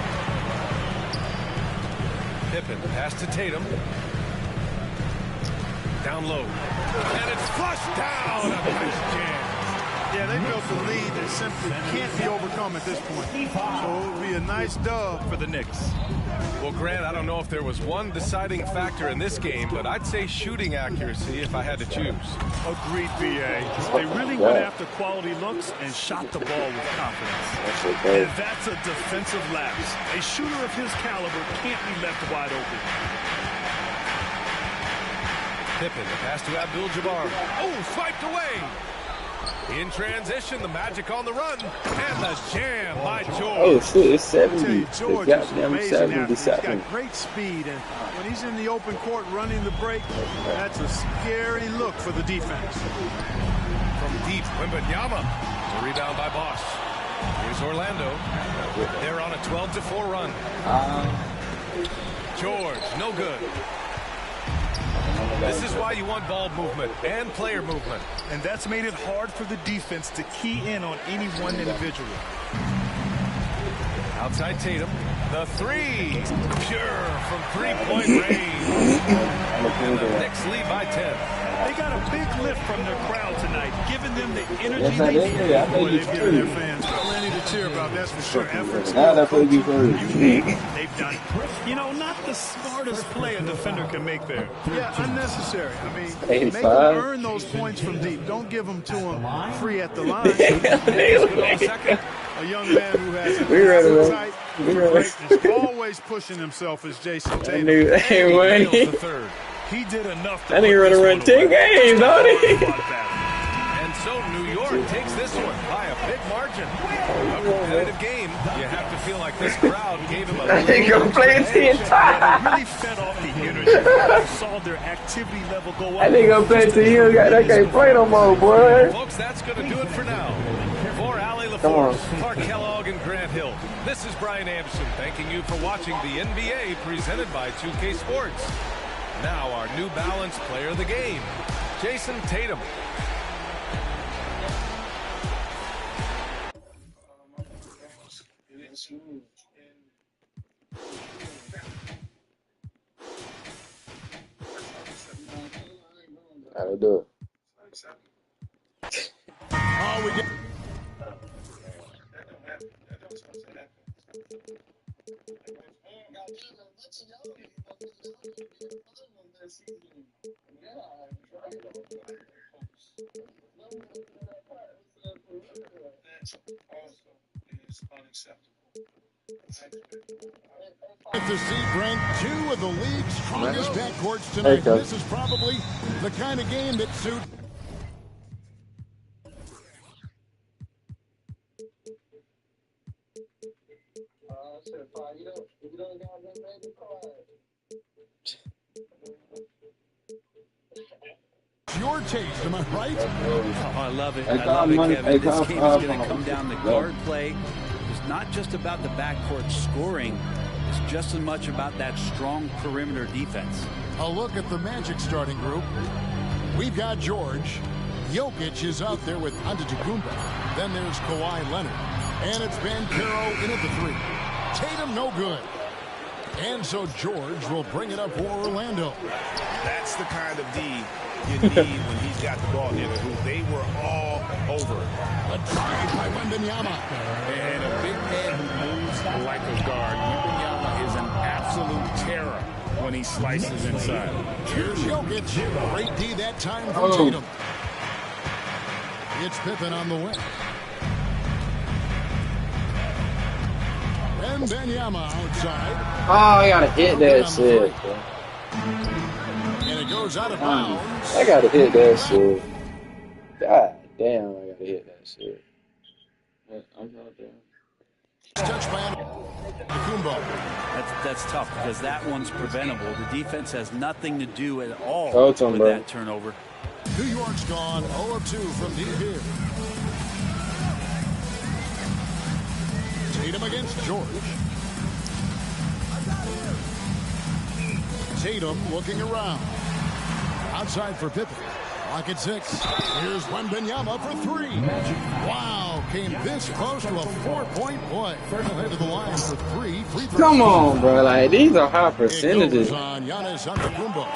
J: Pippen pass to Tatum. Down low. And it's flushed down. A nice jam.
I: Yeah, they built a lead that simply can't be overcome at this point. So it would be a nice dub for the Knicks.
J: Well, Grant, I don't know if there was one deciding factor in this game, but I'd say shooting accuracy if I had to choose.
F: Agreed, B.A. They really went after quality looks and shot the ball with confidence. And that's a defensive lapse. A shooter of his caliber can't be left wide open.
J: Pippen, the pass to Abdul-Jabbar. Oh, swiped away. In transition, the Magic on the run, and the jam by George.
B: Oh shit, it's 70.
I: George
B: the
I: is
B: goddamn
I: amazing
B: 77.
I: He's got great speed, and when he's in the open court running the break, that's a scary look for the defense.
J: From deep, Wembanyama. The rebound by Bosch. Here's Orlando. They're on a 12-4 run. George, no good. This is why you want ball movement and player movement.
F: And that's made it hard for the defense to key in on any one individual.
J: Outside Tatum. The 3. Pure from three-point range. And the Knicks lead by 10.
F: They got a big lift from their crowd tonight, giving them the energy they need.
I: They've given their fans plenty to cheer about, that's for sure. Efforts.
F: They've done, you know, not the smartest play a defender can make there.
I: Yeah, unnecessary. I mean, make them earn those points from deep. Don't give them to them free at the line. A young man who has an appetite for greatness, always pushing himself, is Jason Tatum.
J: The third.
F: He did enough to
A: that nigga run 10 games, don't he?
J: And so New York takes this one by a big margin. A competitive game. You have to feel like this crowd gave him a little
A: They gonna play it the entire.
F: They really fed off the energy. You saw their activity level go up.
A: I think gonna play it to you. They can't play no more, boy.
J: Folks, that's going to do it for now. For Allie LaForce, Clark Kellogg, and Grant Hill, this is Brian Anderson thanking you for watching the NBA presented by 2K Sports. Now our New Balance player of the game, Jason Tatum.
B: That'll do it.
I: Oh, we get.
C: To see Brent, 2 of the league's strongest backcourts tonight. This is probably the kind of game that suits.
I: Your taste, am I right?
G: Oh, I love it. I love it, Kevin. This game is going to come down to guard play. It's not just about the backcourt scoring. It's just as much about that strong perimeter defense.
I: A look at the Magic starting group. We've got George. Jokic is out there with Antetokounmpo. Then there's Kawhi Leonard. And it's Banchero in at the 3. Tatum no good. And so George will bring it up for Orlando.
D: That's the kind of D you need when he's got the ball near the hoop. They were all over.
I: A drive by Wembanyama.
D: And a big man who moves like a guard. Wembanyama is an absolute terror when he slices inside.
I: Here's Jokic. Great D that time from Tatum. It's Pippen on the wing. Wembanyama outside.
B: Oh, I gotta hit that shit.
I: And it goes out of bounds.
B: I gotta hit that shit. God damn, I gotta hit that shit. I'm not there.
I: Touch by Kumbo.
G: That's tough because that one's preventable. The defense has nothing to do at all with that turnover.
I: New York's gone 0 of 2 from deep here. Tatum against George. Tatum looking around. Outside for Pippen. Lock at 6. Here's Wembanyama for 3. Wow, came this close to a 4-point play. Head to the line for 3 free throws.
B: Come on, bro. Like, these are high percentages.
I: On Giannis Antetokounmpo.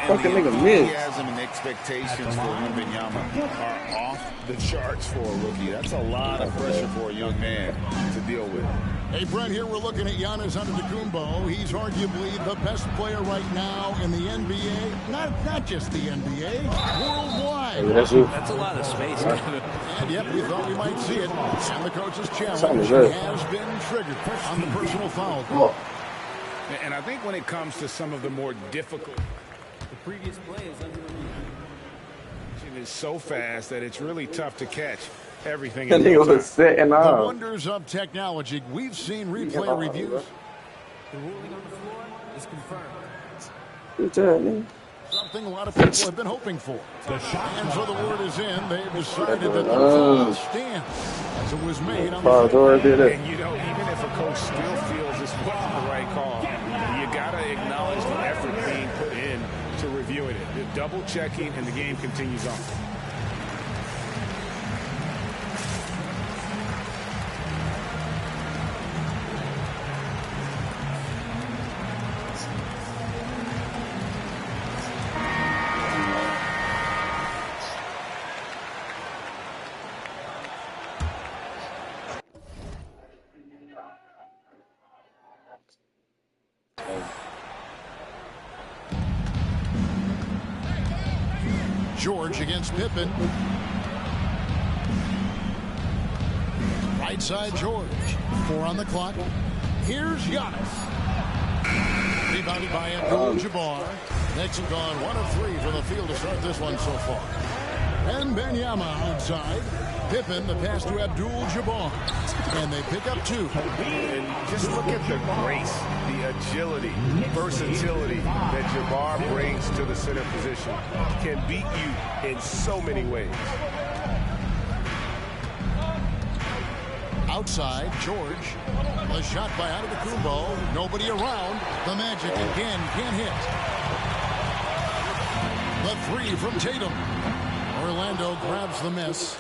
B: Fucking nigga miss.
D: Enthusiasm and expectations for Wembanyama are off the charts for a rookie. That's a lot of pressure for a young man to deal with.
I: Hey, Brent, here we're looking at Giannis Antetokounmpo. He's arguably the best player right now in the NBA. Not just the NBA, worldwide.
G: That's a lot of space.
I: And yep, we thought we might see it. And the coach's challenge has been triggered on the personal foul call.
D: And I think when it comes to some of the more difficult,
M: the previous play is under review.
D: It is so fast that it's really tough to catch everything.
B: And he was sitting
I: The
B: up.
I: wonders of technology. We've seen replay reviews.
M: The ruling on the floor is confirmed.
B: Good job, man.
I: Something a lot of people have been hoping for. And so the word is in. They've decided that the foul stands as it was made on the
D: And you know, even if a coach still feels this wasn't the right call, you got to acknowledge the effort being put in to reviewing it. The double checking, and the game continues on.
I: George against Pippen. Right side George. 4 on the clock. Here's Giannis. Rebounded by Abdul-Jabbar. Knicks have gone 1 of 3 from the field to start this one so far. And Wembanyama outside. Pippen, the pass to Abdul-Jabbar. And they pick up 2.
D: And just look at the grace, the agility, versatility that Jabbar brings to the center position. Can beat you in so many ways.
I: Outside, George. A shot by Antetokounmpo. Nobody around. The Magic again can't hit. The 3 from Tatum. Orlando grabs the miss.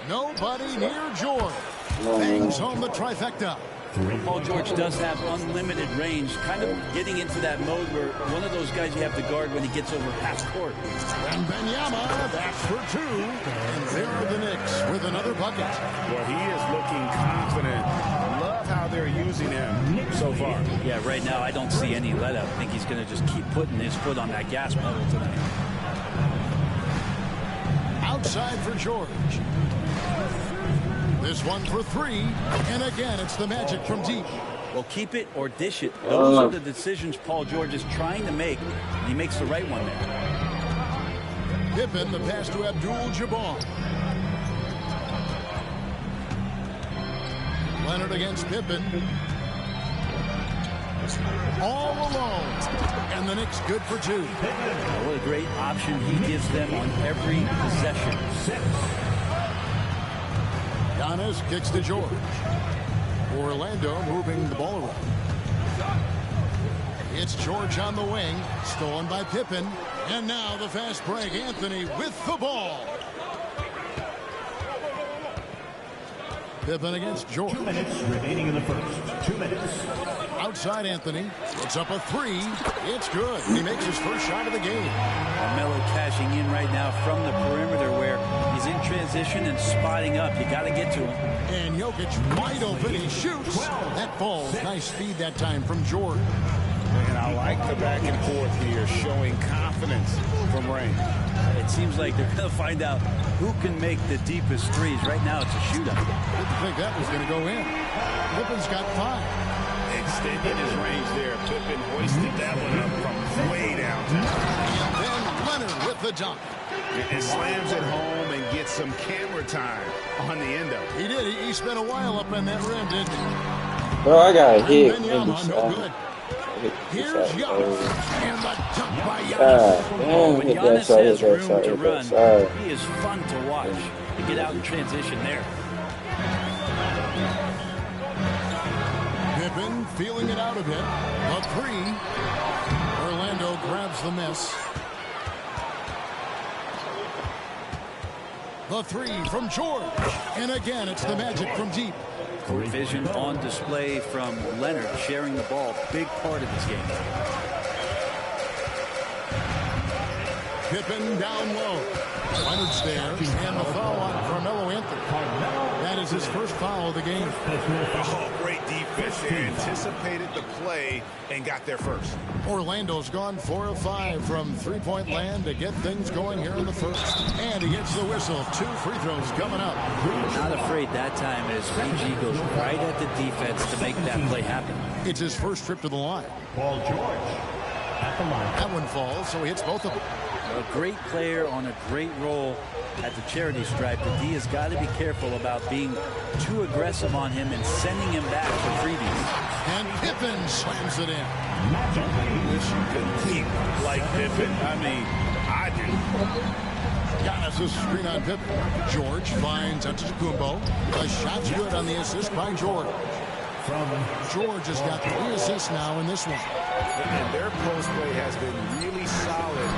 I: Nobody near George. Bangs home the trifecta.
G: Paul George does have unlimited range, kind of getting into that mode where one of those guys you have to guard when he gets over half court.
I: And Wembanyama, that's for 2. And there are the Knicks with another bucket.
D: Well, he is looking confident. Love how they're using him so far.
G: Yeah, right now I don't see any let up. I think he's going to just keep putting his foot on that gas pedal tonight.
I: Outside for George. This one for 3. And again, it's the Magic from deep.
G: Well, keep it or dish it. Those are the decisions Paul George is trying to make. He makes the right one there.
I: Pippen, the pass to Abdul-Jabbar. Leonard against Pippen. All alone. And the Knicks good for 2.
G: What a great option he gives them on every possession.
I: Giannis kicks to George. Orlando moving the ball around. It's George on the wing. Stolen by Pippen. And now the fast break. Anthony with the ball. Pippen against George.
L: 2 minutes remaining in the first. 2 minutes.
I: Outside Anthony. It's up a 3. It's good. He makes his first shot of the game.
G: Carmelo cashing in right now from the perimeter where he's in transition and spotting up. You got to get to him.
I: And Jokic wide open. He shoots. That falls. Nice speed that time from George.
D: And I like the back and forth here, showing confidence from Rain.
G: It seems like they're going to find out who can make the deepest threes. Right now it's a shootout.
I: Didn't think that was going to go in. Pippen's got 5.
D: Extending his range there. Pippen hoisted that one up from way downtown.
I: And then Leonard with the dunk.
D: And slams it home and gets some camera time on the end of it.
I: He did. He spent a while up on that rim, didn't he?
B: Bro, I got hit.
I: No good. Here's Giannis. And the dunk by Giannis.
G: When Giannis has room to run, he is fun to watch. To get out in transition there.
I: Pippen feeling it out a bit. A 3. Orlando grabs the miss. The 3 from George. And again, it's the Magic from deep.
G: Vision on display from Leonard, sharing the ball. Big part of this game.
I: Pippen down low. Leonard's there. And the foul on Carmelo Anthony. That is his first foul of the game.
D: Oh, great defense there. Anticipated the play and got there first.
I: Orlando's gone 4 of 5 from three-point land to get things going here in the first. And he gets the whistle. 2 free throws coming up.
G: Not afraid that time as PG goes right at the defense to make that play happen.
I: It's his first trip to the line.
L: Paul George at the line.
I: That one falls, so he hits both of them.
G: A great player on a great role at the charity stripe, but D has got to be careful about being too aggressive on him and sending him back for freebies.
I: And Pippen slams it in.
D: Wish you could keep like Pippen. I mean, I do.
I: Giannis' screen on Pippen. George finds Antetokounmpo. The shot's good on the assist by George. George has got 3 assists now in this one.
D: And their post play has been really solid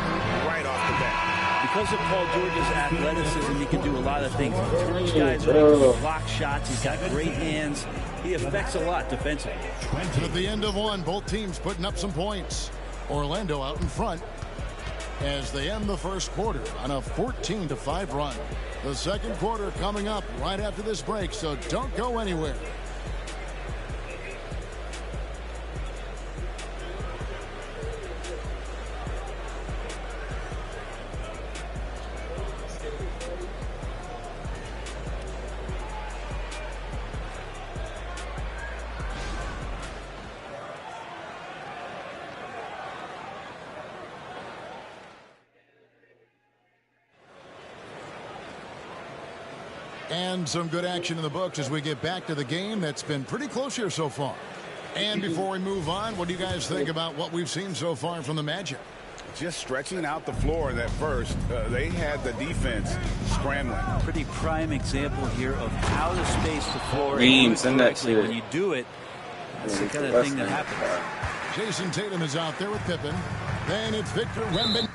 D: right off the bat.
G: Because of Paul George's athleticism, he can do a lot of things. He turns guys over, blocks shots. He's got great hands. He affects a lot defensively.
I: At the end of one, both teams putting up some points. Orlando out in front as they end the first quarter on a 14-5 run. The second quarter coming up right after this break, so don't go anywhere. And some good action in the books as we get back to the game that's been pretty close here so far. And before we move on, what do you guys think about what we've seen so far from the Magic?
D: Just stretching out the floor in that first. They had the defense scrambling.
G: Pretty prime example here of how to space the floor.
B: Reams and that shit.
G: When you do it, that's the kind of thing that happens.
I: Jason Tatum is out there with Pippen. Then it's Victor Wembanyama.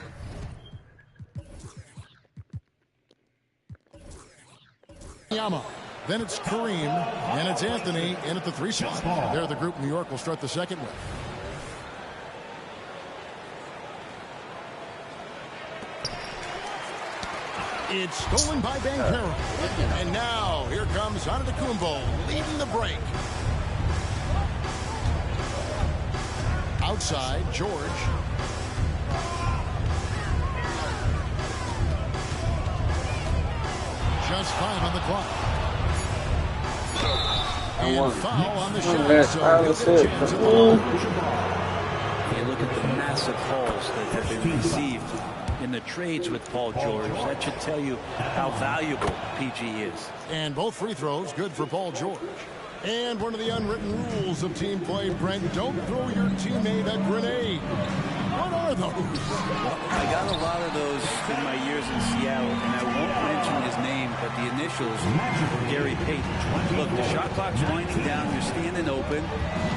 I: Then it's Kareem, and it's Anthony in at the 3 spot. They're the group New York will start the second with. It's stolen by Banchero. And now here comes Antetokounmpo leading the break. Outside, George. Just 5 on the clock. And foul on the shot. So
G: you look at the massive hauls that have been received in the trades with Paul George. That should tell you how valuable PG is.
I: And both free throws good for Paul George. And one of the unwritten rules of team play, Brent, don't throw your teammate a grenade. What are those?
G: Well, I got a lot of those in my years in Seattle, and I won't mention his name, but the initials were Gary Payton. Look, the shot clock's winding down, you're standing open,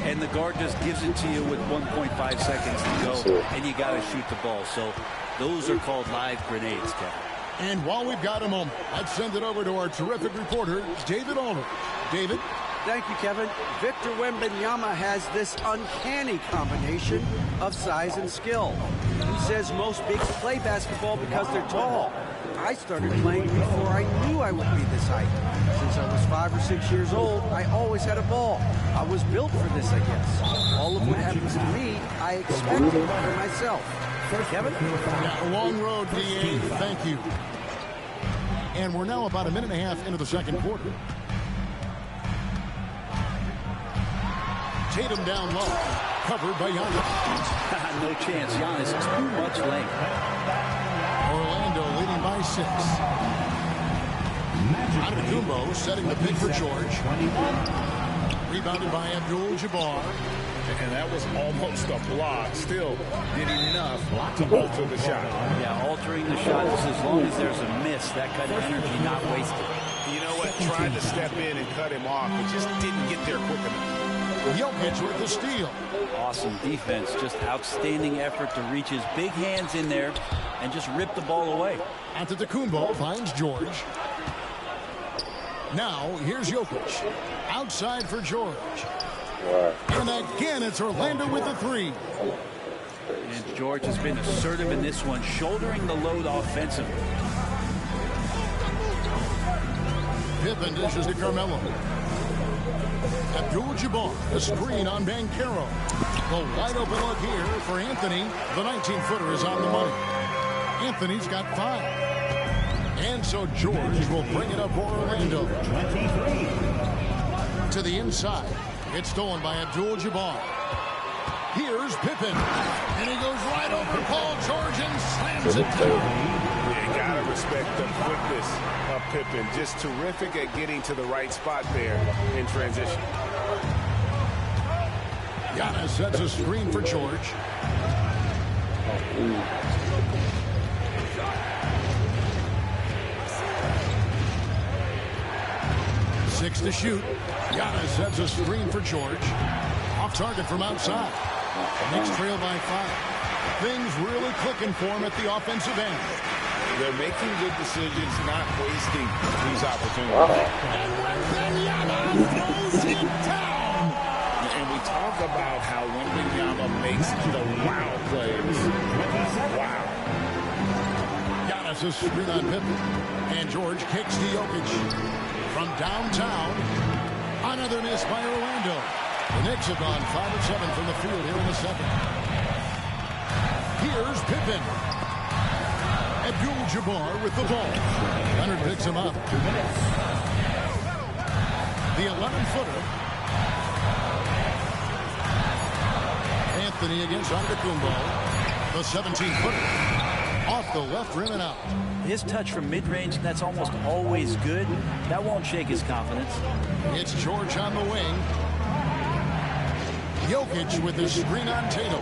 G: and the guard just gives it to you with 1.5 seconds to go, and you got to shoot the ball. So those are called live grenades, Kevin.
I: And while we've got a moment, let's send it over to our terrific reporter, David Aldridge. David?
G: Thank you, Kevin. Victor Wembanyama has this uncanny combination of size and skill. He says most bigs play basketball because they're tall. I started playing before I knew I would be this height. Since I was 5 or 6 years old, I always had a ball. I was built for this, I guess. All of what happens to me, I expected for myself. Kevin?
I: Yeah, a long road, D.A. Thank you. And we're now about a minute and a half into the second quarter. Tatum down low, covered by Giannis.
G: No chance. Giannis, too much length.
I: Orlando leading by 6. Antetokounmpo setting the pick for George. Rebounded by Abdul-Jabbar.
D: And that was almost a block. Still did enough to alter the shot.
G: Yeah, altering the shot is as long as there's a miss, that kind of energy not wasted.
D: You know what? Tried to step in and cut him off, but just didn't get there quick enough.
I: Jokic with the steal.
G: Awesome defense. Just outstanding effort to reach his big hands in there and just rip the ball away.
I: Antetokounmpo finds George. Now, here's Jokic. Outside for George. And again, it's Orlando with the 3.
G: And George has been assertive in this one, shouldering the load offensively.
I: Pippen dishes to Carmelo. Abdul-Jabbar, a screen on Banchero. The wide open look here for Anthony. The 19-footer is on the money. Anthony's got 5. And so George will bring it up for Orlando. To the inside. It's stolen by Abdul-Jabbar. Here's Pippen. And he goes right over Paul George and slams it down.
D: You gotta respect the quickness of Pippen. Just terrific at getting to the right spot there in transition.
I: Giannis sets a screen for George. 6 to shoot. Giannis sets a screen for George. Off target from outside. Knicks trail by 5. Things really clicking for him at the offensive end.
D: They're making good decisions, not wasting these opportunities.
I: And Wembanyama throws it down.
D: And we talk about how Wembanyama makes the wow plays. Wow.
I: Giannis a screen on Pippen. And George kicks to Jokic. From downtown, another miss by Orlando. The Knicks have gone 5 of 7 from the field here in the second. Here's Pippen. Abdul-Jabbar with the ball. Leonard picks him up. The 11-footer. Anthony against Antetokounmpo. The 17-footer. Off the left rim and out.
G: His touch from mid-range, that's almost always good. That won't shake his confidence.
I: It's George on the wing. Jokic with the screen on Tatum.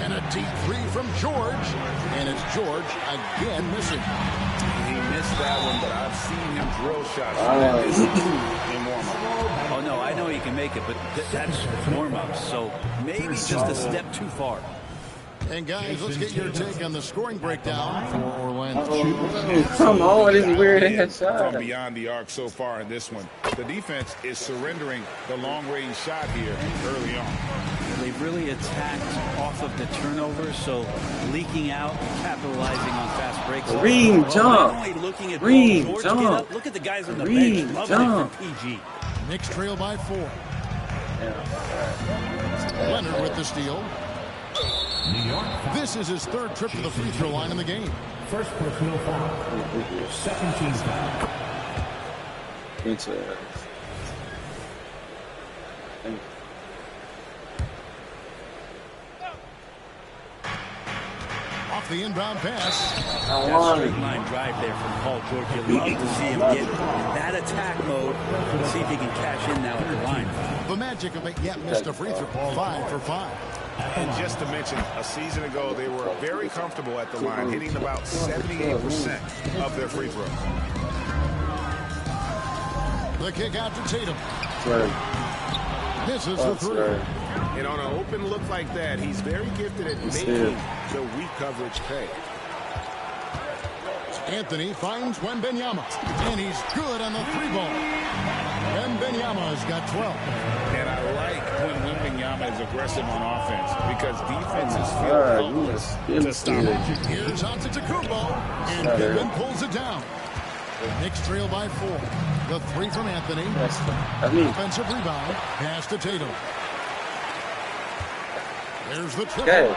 I: And a deep 3 from George. And it's George again missing.
D: He missed that one, but I've seen him drill shots in warm-up.
G: Oh, no, I know he can make it, but that's warm-up. So maybe just a step too far.
I: And guys, let's get your take on the scoring breakdown for Orlando.
A: Come on, this weird ass shot.
D: From beyond the arc so far in this one. The defense is surrendering the long-range shot here early on.
G: They've really attacked off of the turnovers, so leaking out, capitalizing on fast breaks.
A: Green jump.
G: Not only looking at
A: Green
G: George
A: jump.
G: Get up, look at the guys on the
A: Green
G: bench.
A: jump.
G: Loving it from PG.
I: Knicks trail by 4. Leonard with the steal.
L: New York.
I: This is his 3rd trip to the free throw line in the game.
L: First personal foul. Second team foul.
I: Off the inbound pass.
N: That straight line drive there from Paul George. You love to see him get that attack mode. See if he can cash in now at the line.
I: The Magic have yet missed a free throw. 5 for 5.
D: And just to mention, a season ago, they were very comfortable at the line, hitting about 78% of their free throws.
I: The kick out to Tatum. This is the three.
D: And on an open look like that, he's very gifted at making the weak coverage pay.
I: Anthony finds Wembanyama, and he's good on the three ball. Wembanyama's got 12.
D: And I like when Wembanyama is aggressive on offense because defenses feel helpless to stop him.
I: Here's Antetokounmpo, and Pippen pulls it down. Knicks trail by 4. The three from Anthony. Offensive rebound. Pass to Tatum. There's the triple.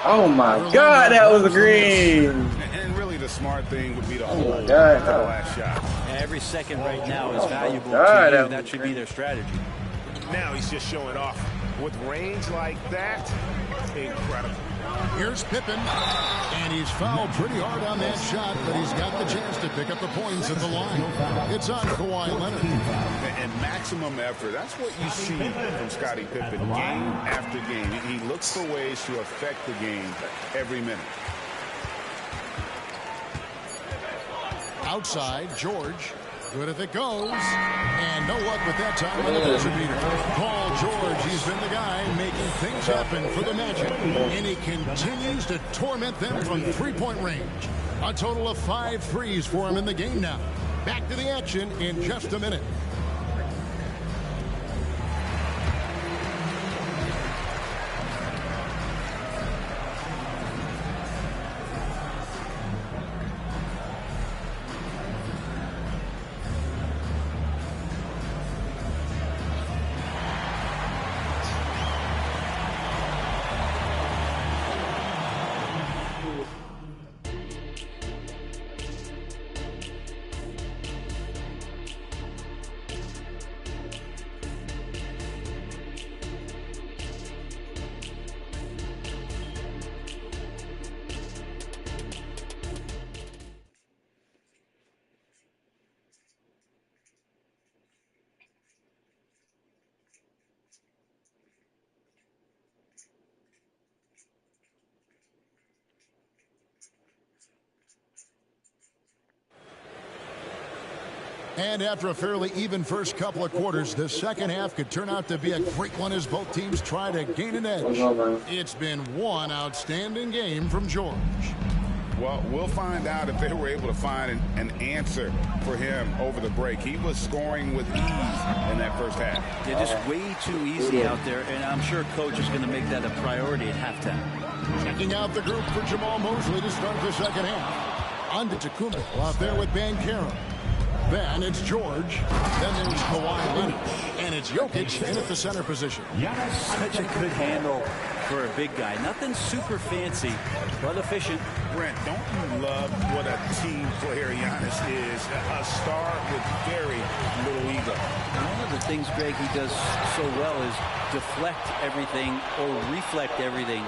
A: Oh my God, that was a green.
D: And really, the smart thing would be to hold the last shot.
N: Every second right now is valuable to you. That should be their strategy.
D: Now he's just showing off. With range like that, incredible.
I: Here's Pippen, and he's fouled pretty hard on that shot, but he's got the chance to pick up the points at the line. It's on Kawhi Leonard.
D: And maximum effort. That's what you see from Scottie Pippen game after game. He looks for ways to affect the game every minute.
I: Outside, George. Good if it goes. And no luck with that time on the buzzer beater. Paul George, he's been the guy making things happen for the Magic. And he continues to torment them from three-point range. A total of 5 threes for him in the game now. Back to the action in just a minute. And after a fairly even first couple of quarters, the second half could turn out to be a great one as both teams try to gain an edge. It's been one outstanding game from George.
D: Well, we'll find out if they were able to find an answer for him over the break. He was scoring with ease in that first half.
N: Yeah, just way too easy out there, and I'm sure Coach is going to make that a priority at halftime.
I: Checking out the group for Jamal Mosley to start the second half. Antetokounmpo out there with Banchero. Then it's George. Then there's Kawhi Leonard. And it's Jokic in at the center position.
N: Such a good handle for a big guy. Nothing super fancy, but efficient.
D: Brent, don't you love what a team player Giannis is? A star with very little ego.
N: One of the things, Greg, he does so well is deflect everything or reflect everything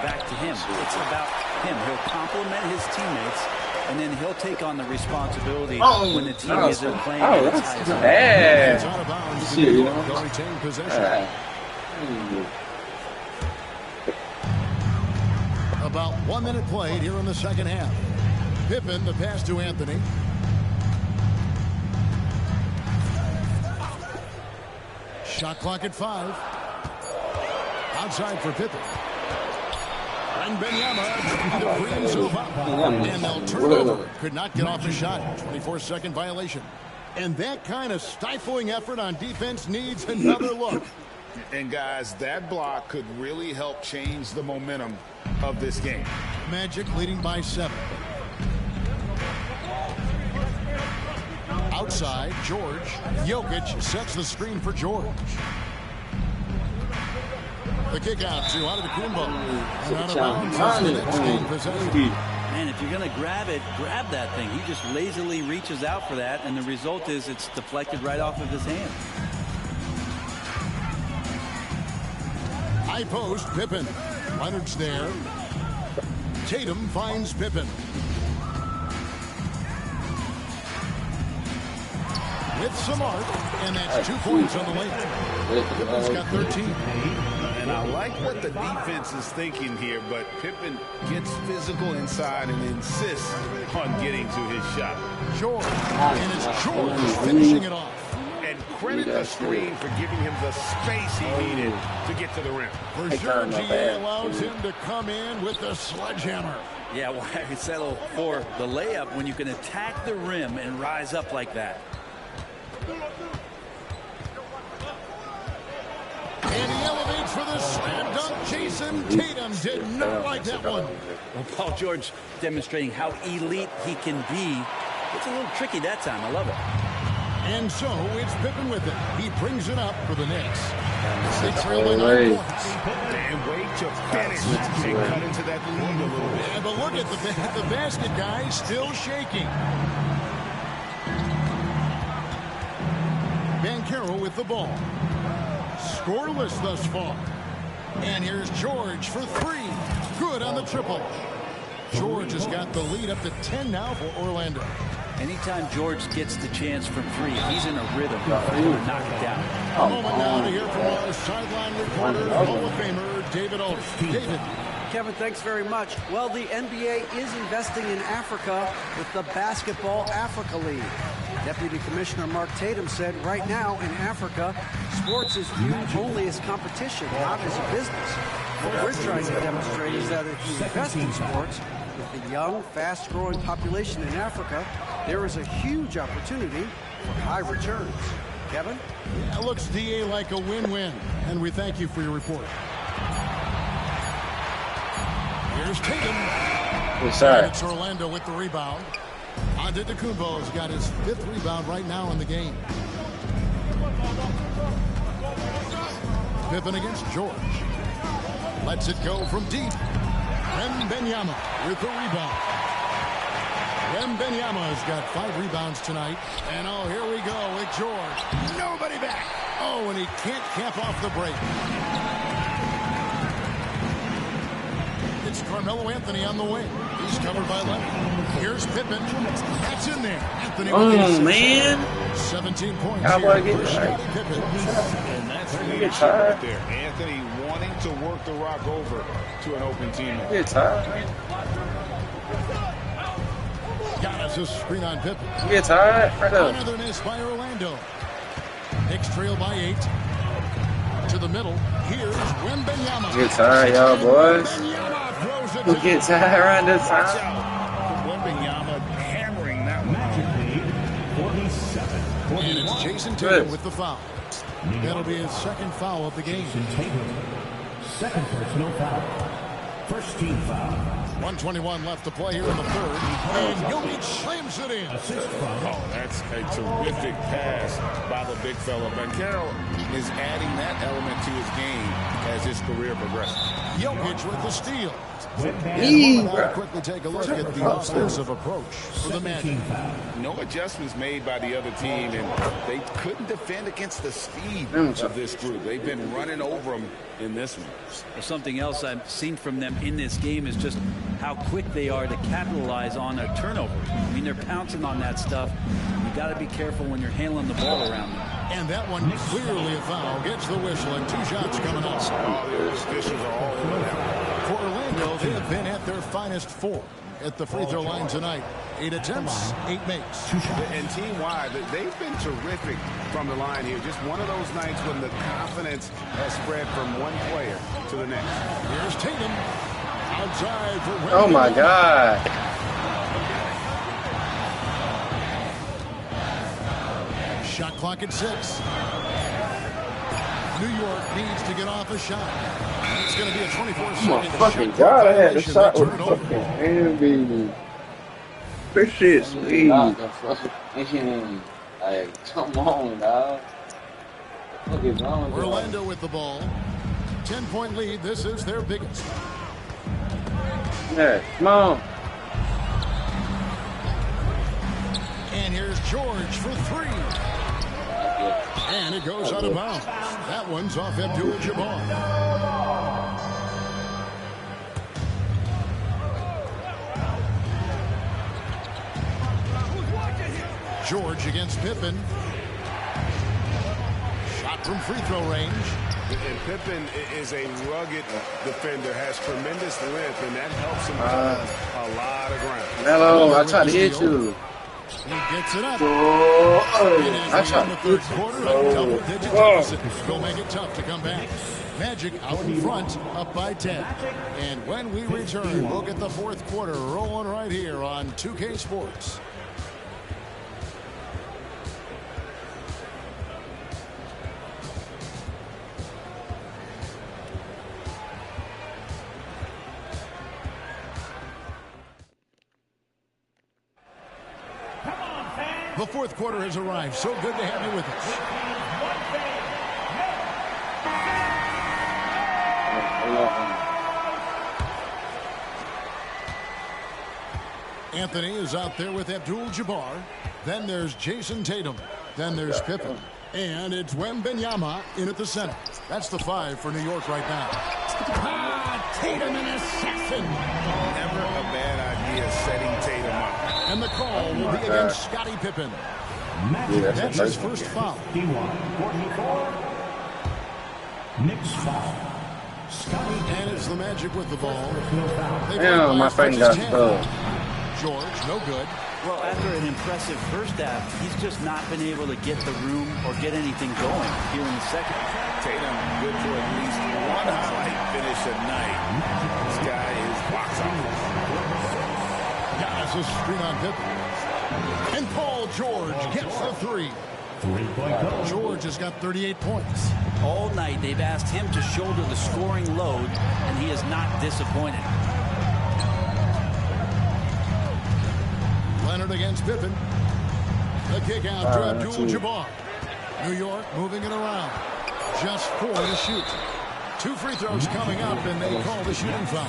N: back to him. It's about him. He'll compliment his teammates, and then he'll take on the responsibility when the team isn't playing.
A: That's bad.
I: It's out of bounds. They'll retain possession. About 1 minute played here in the second half. Pippen, the pass to Anthony. Shot clock at 5. Outside for Pippen. And Wembanyama brings him up. And they'll turn it over. Could not get off the shot. 24-second violation. And that kind of stifling effort on defense needs another look.
D: And guys, that block could really help change the momentum of this game.
I: Magic leading by 7. Outside, George. Jokic sets the screen for George. The kick out to Antetokounmpo. And out of bounds as the Knicks gain possession.
N: Man, if you're going to grab it, grab that thing. He just lazily reaches out for that, and the result is it's deflected right off of his hand.
I: High post, Pippen. Leonard's there.
C: Tatum finds Pippen. With some arc, and that's 2 points on the layup. Pippen's got 13.
D: And I like what the defense is thinking here, but Pippen gets physical inside and insists on getting to his shot.
C: George, and it's George finishing it off.
D: And credit the screen for giving him the space he needed to get to the rim.
C: For sure, GA allows him to come in with the sledgehammer.
N: Yeah, why settle for the layup when you can attack the rim and rise up like that?
C: And he elevates for the slam dunk. Jason Tatum did not like that one.
N: Well, Paul George demonstrating how elite he can be. It's a little tricky that time. I love it.
C: And so it's Pippen with it. He brings it up for the Knicks. They trail by 9 points.
D: And wait to finish and cut into that lead a little bit.
C: Yeah, but look at the basket guy still shaking. Banchero with the ball. Scoreless thus far. And here's George for 3. Good on the triple. George has got the lead up to 10 now for Orlando.
N: Anytime George gets the chance from 3, he's in a rhythm. He's going to knock it down.
C: A moment now to hear from our sideline reporter, Hall of Famer David Aldridge. David.
G: Kevin, thanks very much. Well, the NBA is investing in Africa with the Basketball Africa League. Deputy Commissioner Mark Tatum said right now in Africa, sports is viewed only as competition, not as a business. What we're trying to demonstrate is that if you invest in sports, with the young, fast-growing population in Africa, there is a huge opportunity for high returns. Kevin?
C: Yeah, it looks, DA, like a win-win, and we thank you for your report. Here's Tatum. It's Orlando with the rebound. Antetokounmpo's got his 5th rebound right now in the game. Pippen against George. Lets it go from deep. Wembanyama with the rebound. Wembanyama's got 5 rebounds tonight. And oh, here we go with George. Nobody back. Oh, and he can't cap off the break. It's Carmelo Anthony on the wing. He's covered by Leonard. Here's Pippen. That's in there. Anthony with
A: man.
C: 17 points
A: Cowboy
C: here for Scottie Pippen.
D: And that's the leadership right there. Anthony wanting to work the rock over to an open teammate.
A: Get tired.
C: Got us a screen on Pippen.
A: Get tired. Right up.
C: Another miss by Orlando. Knicks trail by 8. To the middle. Here's Wembanyama.
A: Get tired, y'all boys. Who gets tired around this time?
D: Wembanyama hammering that one.
C: And it's Jason Tatum with the foul. That'll be his 2nd foul of the game.
L: Second personal foul. First team foul.
C: 1:21 left to play here in the 3rd. And Jokic slams it in.
D: Oh, that's a terrific pass by the big fella. Banchero is adding that element to his game as his career progresses.
C: Jokic with the steal. And we'll quickly take a look at the offensive approach for the Magic.
D: No adjustments made by the other team, and they couldn't defend against the speed of this group. They've been running over them in this one.
N: Well, something else I've seen from them in this game is just how quick they are to capitalize on a turnover. I mean, they're pouncing on that stuff. You got to be careful when you're handling the ball around them.
C: And that one clearly a foul. Gets the whistle, and 2 shots coming up.
D: The officials are all over that.
C: For Orlando, they have been at their finest 4 at the free throw line tonight. 8 attempts, 8 makes.
D: And team-wide, they've been terrific from the line here. Just one of those nights when the confidence has spread from one player to the next.
C: Here's Tatum. Outside for Wembanyama.
A: Oh, my God.
C: Shot clock at 6. New York needs to get off a shot. It's going to be a 24-second
A: oh, my fucking God, I had a shot with fucking hand. This shit sweet.
B: Like, come on, dog. What is wrong with
C: Orlando with the ball. 10-point lead. This is their biggest.
A: Yeah, come on.
C: And here's George for 3. And it goes out of bounds. That one's off Abdul-Jabbar.
I: George against Pippen. Shot from free throw range.
D: And Pippen is a rugged defender, has tremendous length, and that helps him cover a lot of ground.
B: Melo, I tried to hit you.
I: He gets it up.
B: I tried to hit you.
I: Double-digit deficit. Will make it tough to come back. Magic out in front, up by 10. And when we return, we'll get the fourth quarter rolling right here on 2K Sports. The fourth quarter has arrived. So good to have you with us. Anthony is out there with Abdul-Jabbar. Then there's Jason Tatum. Then there's Pippen. And it's Wembanyama in at the center. That's the 5 for New York right now. Tatum and assassin.
D: Never a bad idea setting Tatum up.
I: And the call will be against Scottie Pippen. That's his first foul.
L: 44. Knicks foul.
I: And it's the Magic with the ball.
B: Damn, my friend got stuck.
I: George, no good.
N: Well, after an impressive first half, he's just not been able to get the room or get anything going here in the second.
D: Tatum good for at least one highlight finish a night. This guy is box office.
I: Giannis is screen on Pippen. And Paul George gets the 3. George has got 38 points.
N: All night they've asked him to shoulder the scoring load, and he is not disappointed.
I: Leonard against Pippen. The kick out to Abdul-Jabbar. New York moving it around. Just 4 to shoot. 2 free throws coming up, and they call the shooting foul.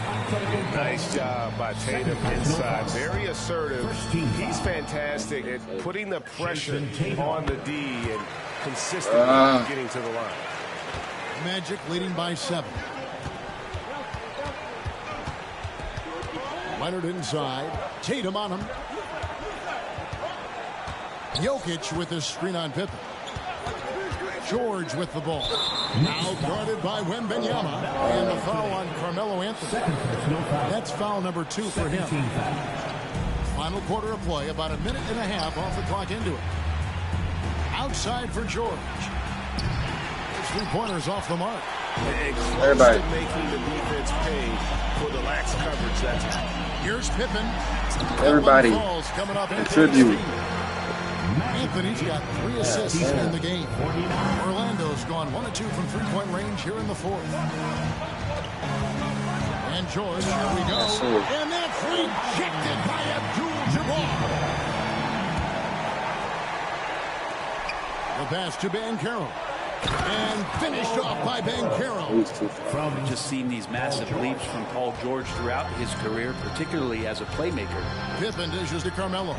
D: Nice job by Tatum inside. Very assertive. He's fantastic at putting the pressure on the D and consistently getting to the line.
I: Magic leading by 7. Leonard inside. Tatum on him. Jokic with his screen on Pippen. George with the ball. Now guarded by Wembanyama. And the foul on Carmelo Anthony. That's foul number 2 for him. Final quarter of play. About a minute and a half off the clock into it. Outside for George. 3-pointers off the mark.
B: Everybody
D: making the defense pay for the lax coverage that's happening.
I: Here's Pippen.
B: Everybody contribute.
I: Anthony's got 3 assists in the game. Orlando's gone 1 of 2 from 3-point range here in the fourth. And George, here we go. And that's rejected by Abdul-Jabbar. The pass to Banchero. And finished off by Banchero.
N: We've just seen these massive leaps from Paul George throughout his career, particularly as a playmaker.
I: Pippen dishes to Carmelo.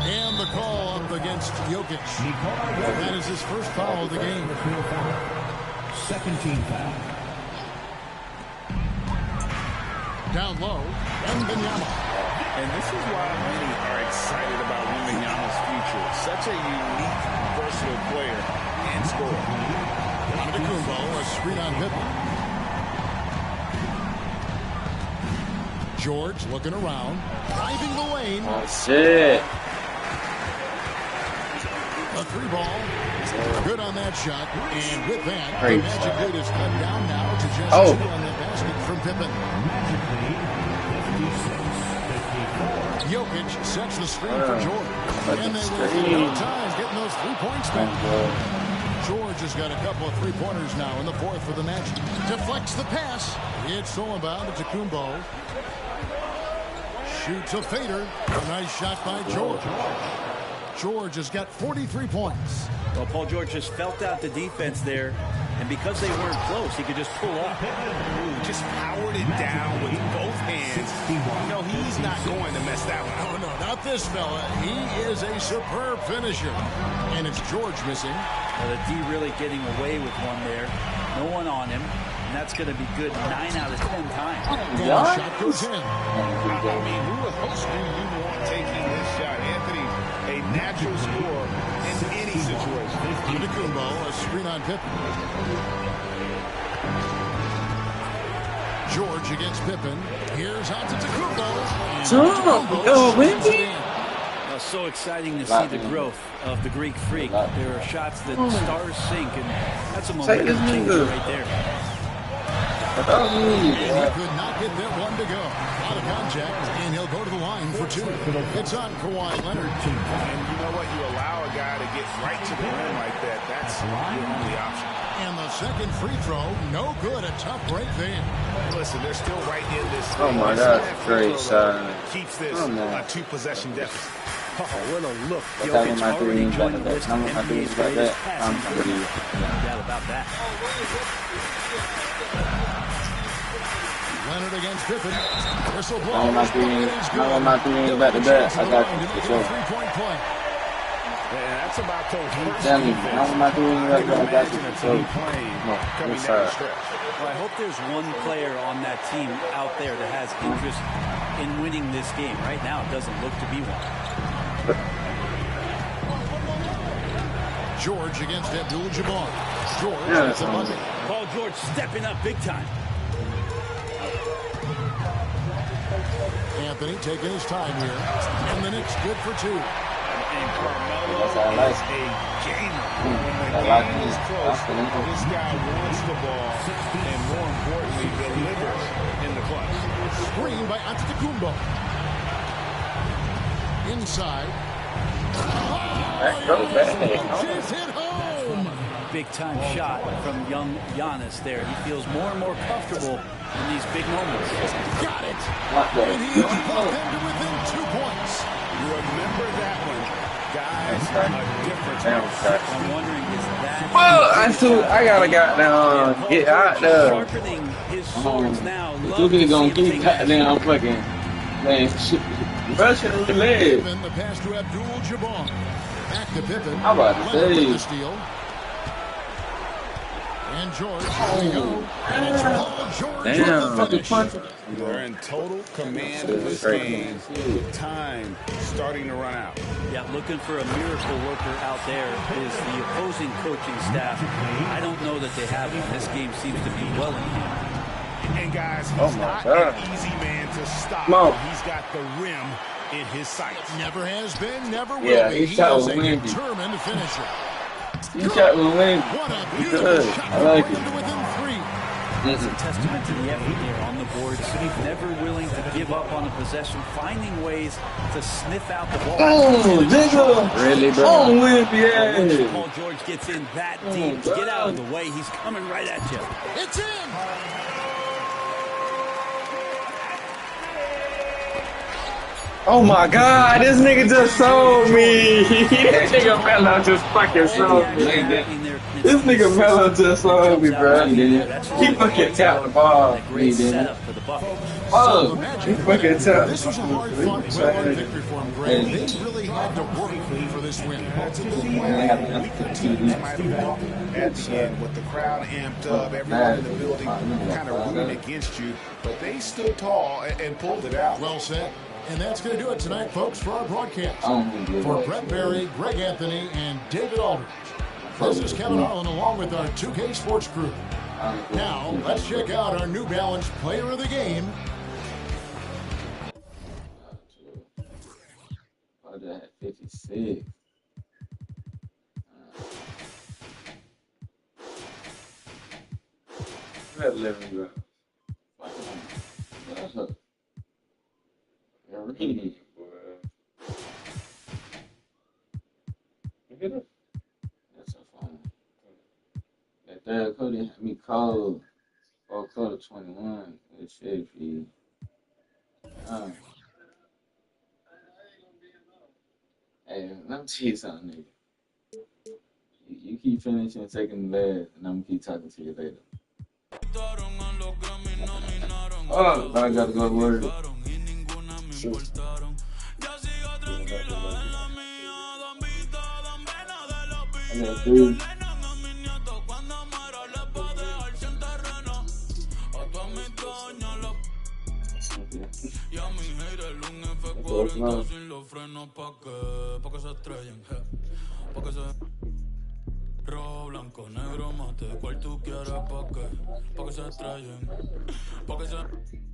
I: And the call up against Jokic. That is his first foul of the game.
L: Second team foul.
I: Down low, Wembanyama.
D: And this is why many are excited about Wembanyama's future. Such a unique, versatile player and scorer.
I: Antetokounmpo, a screen on Pippen. George looking around, driving the lane.
B: Oh, shit.
I: A 3-ball. Good on that shot. And with that, the Magic lead is cut down now to just 2 on the basket from Pippen. Jokic sets the screen for George. And they will have no time getting those 3 points back. George has got a couple of 3-pointers now in the fourth for the Magic. Deflects the pass. It's stolen by Antetokounmpo. Shoots a fader. A nice shot by George. George has got 43 points.
N: Well, Paul George just felt out the defense there, and because they weren't close, he could just pull up.
D: Just powered it down with both hands. No, he's not going to mess that one up.
I: Oh, no, not this fella. He is a superb finisher. And it's George missing.
N: Well, the D really getting away with one there. No one on him. and that's going to be good 9 out of 10 times.
I: Shot goes in.
D: I mean, who else do you want taking this shot? Anthony, a natural scorer in any situation.
I: Antetokounmpo, a screen on Pippen. George against Pippen. Here's Antetokounmpo.
A: Oh, Wendy.
N: So exciting to see the growth of the Greek Freak. There are shots that stars sink, and that's a momentum changer right there.
I: He could not get that one to go. Out of contact, and he'll go to the line for two. It's on Kawhi Leonard.
D: And you know what? You allow a guy to get right to the rim like that. That's your only option.
I: And the second free throw, no good. A tough break there.
D: Listen, they're still right in this.
A: Oh my God, great shot.
D: Keeps this a 2-possession deficit.
N: Oh, what a look. Jokic already joined the list of NBA's greatest passing career. No doubt about that.
I: Leonard against Pippen. Whistle blow.
A: I'm not doing back to back. I got you for sure.
I: Three-point play.
D: And that's about to
A: Tell me, I'm not doing back to back. I got you for sure.
D: coming down the stretch.
N: Well, I hope there's one player on that team out there that has interest in winning this game. Right now, it doesn't look to be one.
I: George against Abdul-Jabbar. George gets a bucket.
N: Paul George stepping up big time.
I: Anthony taking his time here. And the Knicks good for two.
D: And Carmelo is a gamer. When the game is close, this guy wants the ball and, more importantly, delivers in the clutch.
I: Screen by Antetokounmpo. Inside. She's hit home.
N: Big-time shot from young Giannis there. He feels more and more comfortable in these big moments.
I: Got it. And he brought them to within 2 points.
D: Remember that one. Guys, a difference.
N: I'm wondering, is that...
A: Well, I gotta goddamn get out there.
N: Sharpening his swords now.
A: You gonna keep goddamn fucking rushing the leg.
I: The pass to Abdul-Jabbar. Back to Pippen.
A: How about
I: the steal? And George, here we go. And it's Paul George.
A: Damn.
D: They're in total command of this game with time starting to run out.
N: Yeah, looking for a miracle worker out there is the opposing coaching staff. I don't know that they have one. This game seems to be well in hand.
D: And guys, he's not an easy man to stop. He's got the rim in his sights.
I: Never has been, never will be. He is a determined finisher.
A: You shot with wing.
I: What a beautiful shot.
A: I like it.
I: Within three.
N: It's a testament to the effort there on the boards. Never willing to give up on the possession, finding ways to sniff out the ball.
A: Oh, nigga. Really, bro? Oh, yeah.
N: Paul George gets in that deep. Get out of the way. He's coming right at you.
I: It's in.
A: Oh my God, this nigga just sold me. This nigga Melo just fucking sold me. This nigga Melo just sold me, bro. He fucking tapped the ball.
N: Great setup for the Bucks.
A: Oh, he fucking tapped.
I: This was a hard fought, well-won victory for him, Greg. They really had to work for this win.
D: That's a good point. Weaker teams might have won at the end with the crowd amped up, everyone in the building kind of rooting against you, but they stood tall and pulled it out.
I: Well said. And that's going to do it tonight, folks, for our broadcast. For Brett Berry, Greg Anthony, and David Aldridge, this is Kevin Harlan along with our 2K Sports crew. Now, let's check out our New Balance Player of the Game.
B: Oh, that 56.
A: That 11 girl.
B: Reading, boy. Look at it. That's a phone. That third quarter had me cold. Fourth quarter 21. It should be. Hey, let me tell you something, nigga. You keep finishing taking the last, and I'm gonna keep talking to you later. Oh, I gotta go to work.
A: No.
O: sin los frenos pa' que se estrellen, pa' que se... Rojo, blanco, negro, mate, cual tú quieras pa' que se estrellen, pa' que se...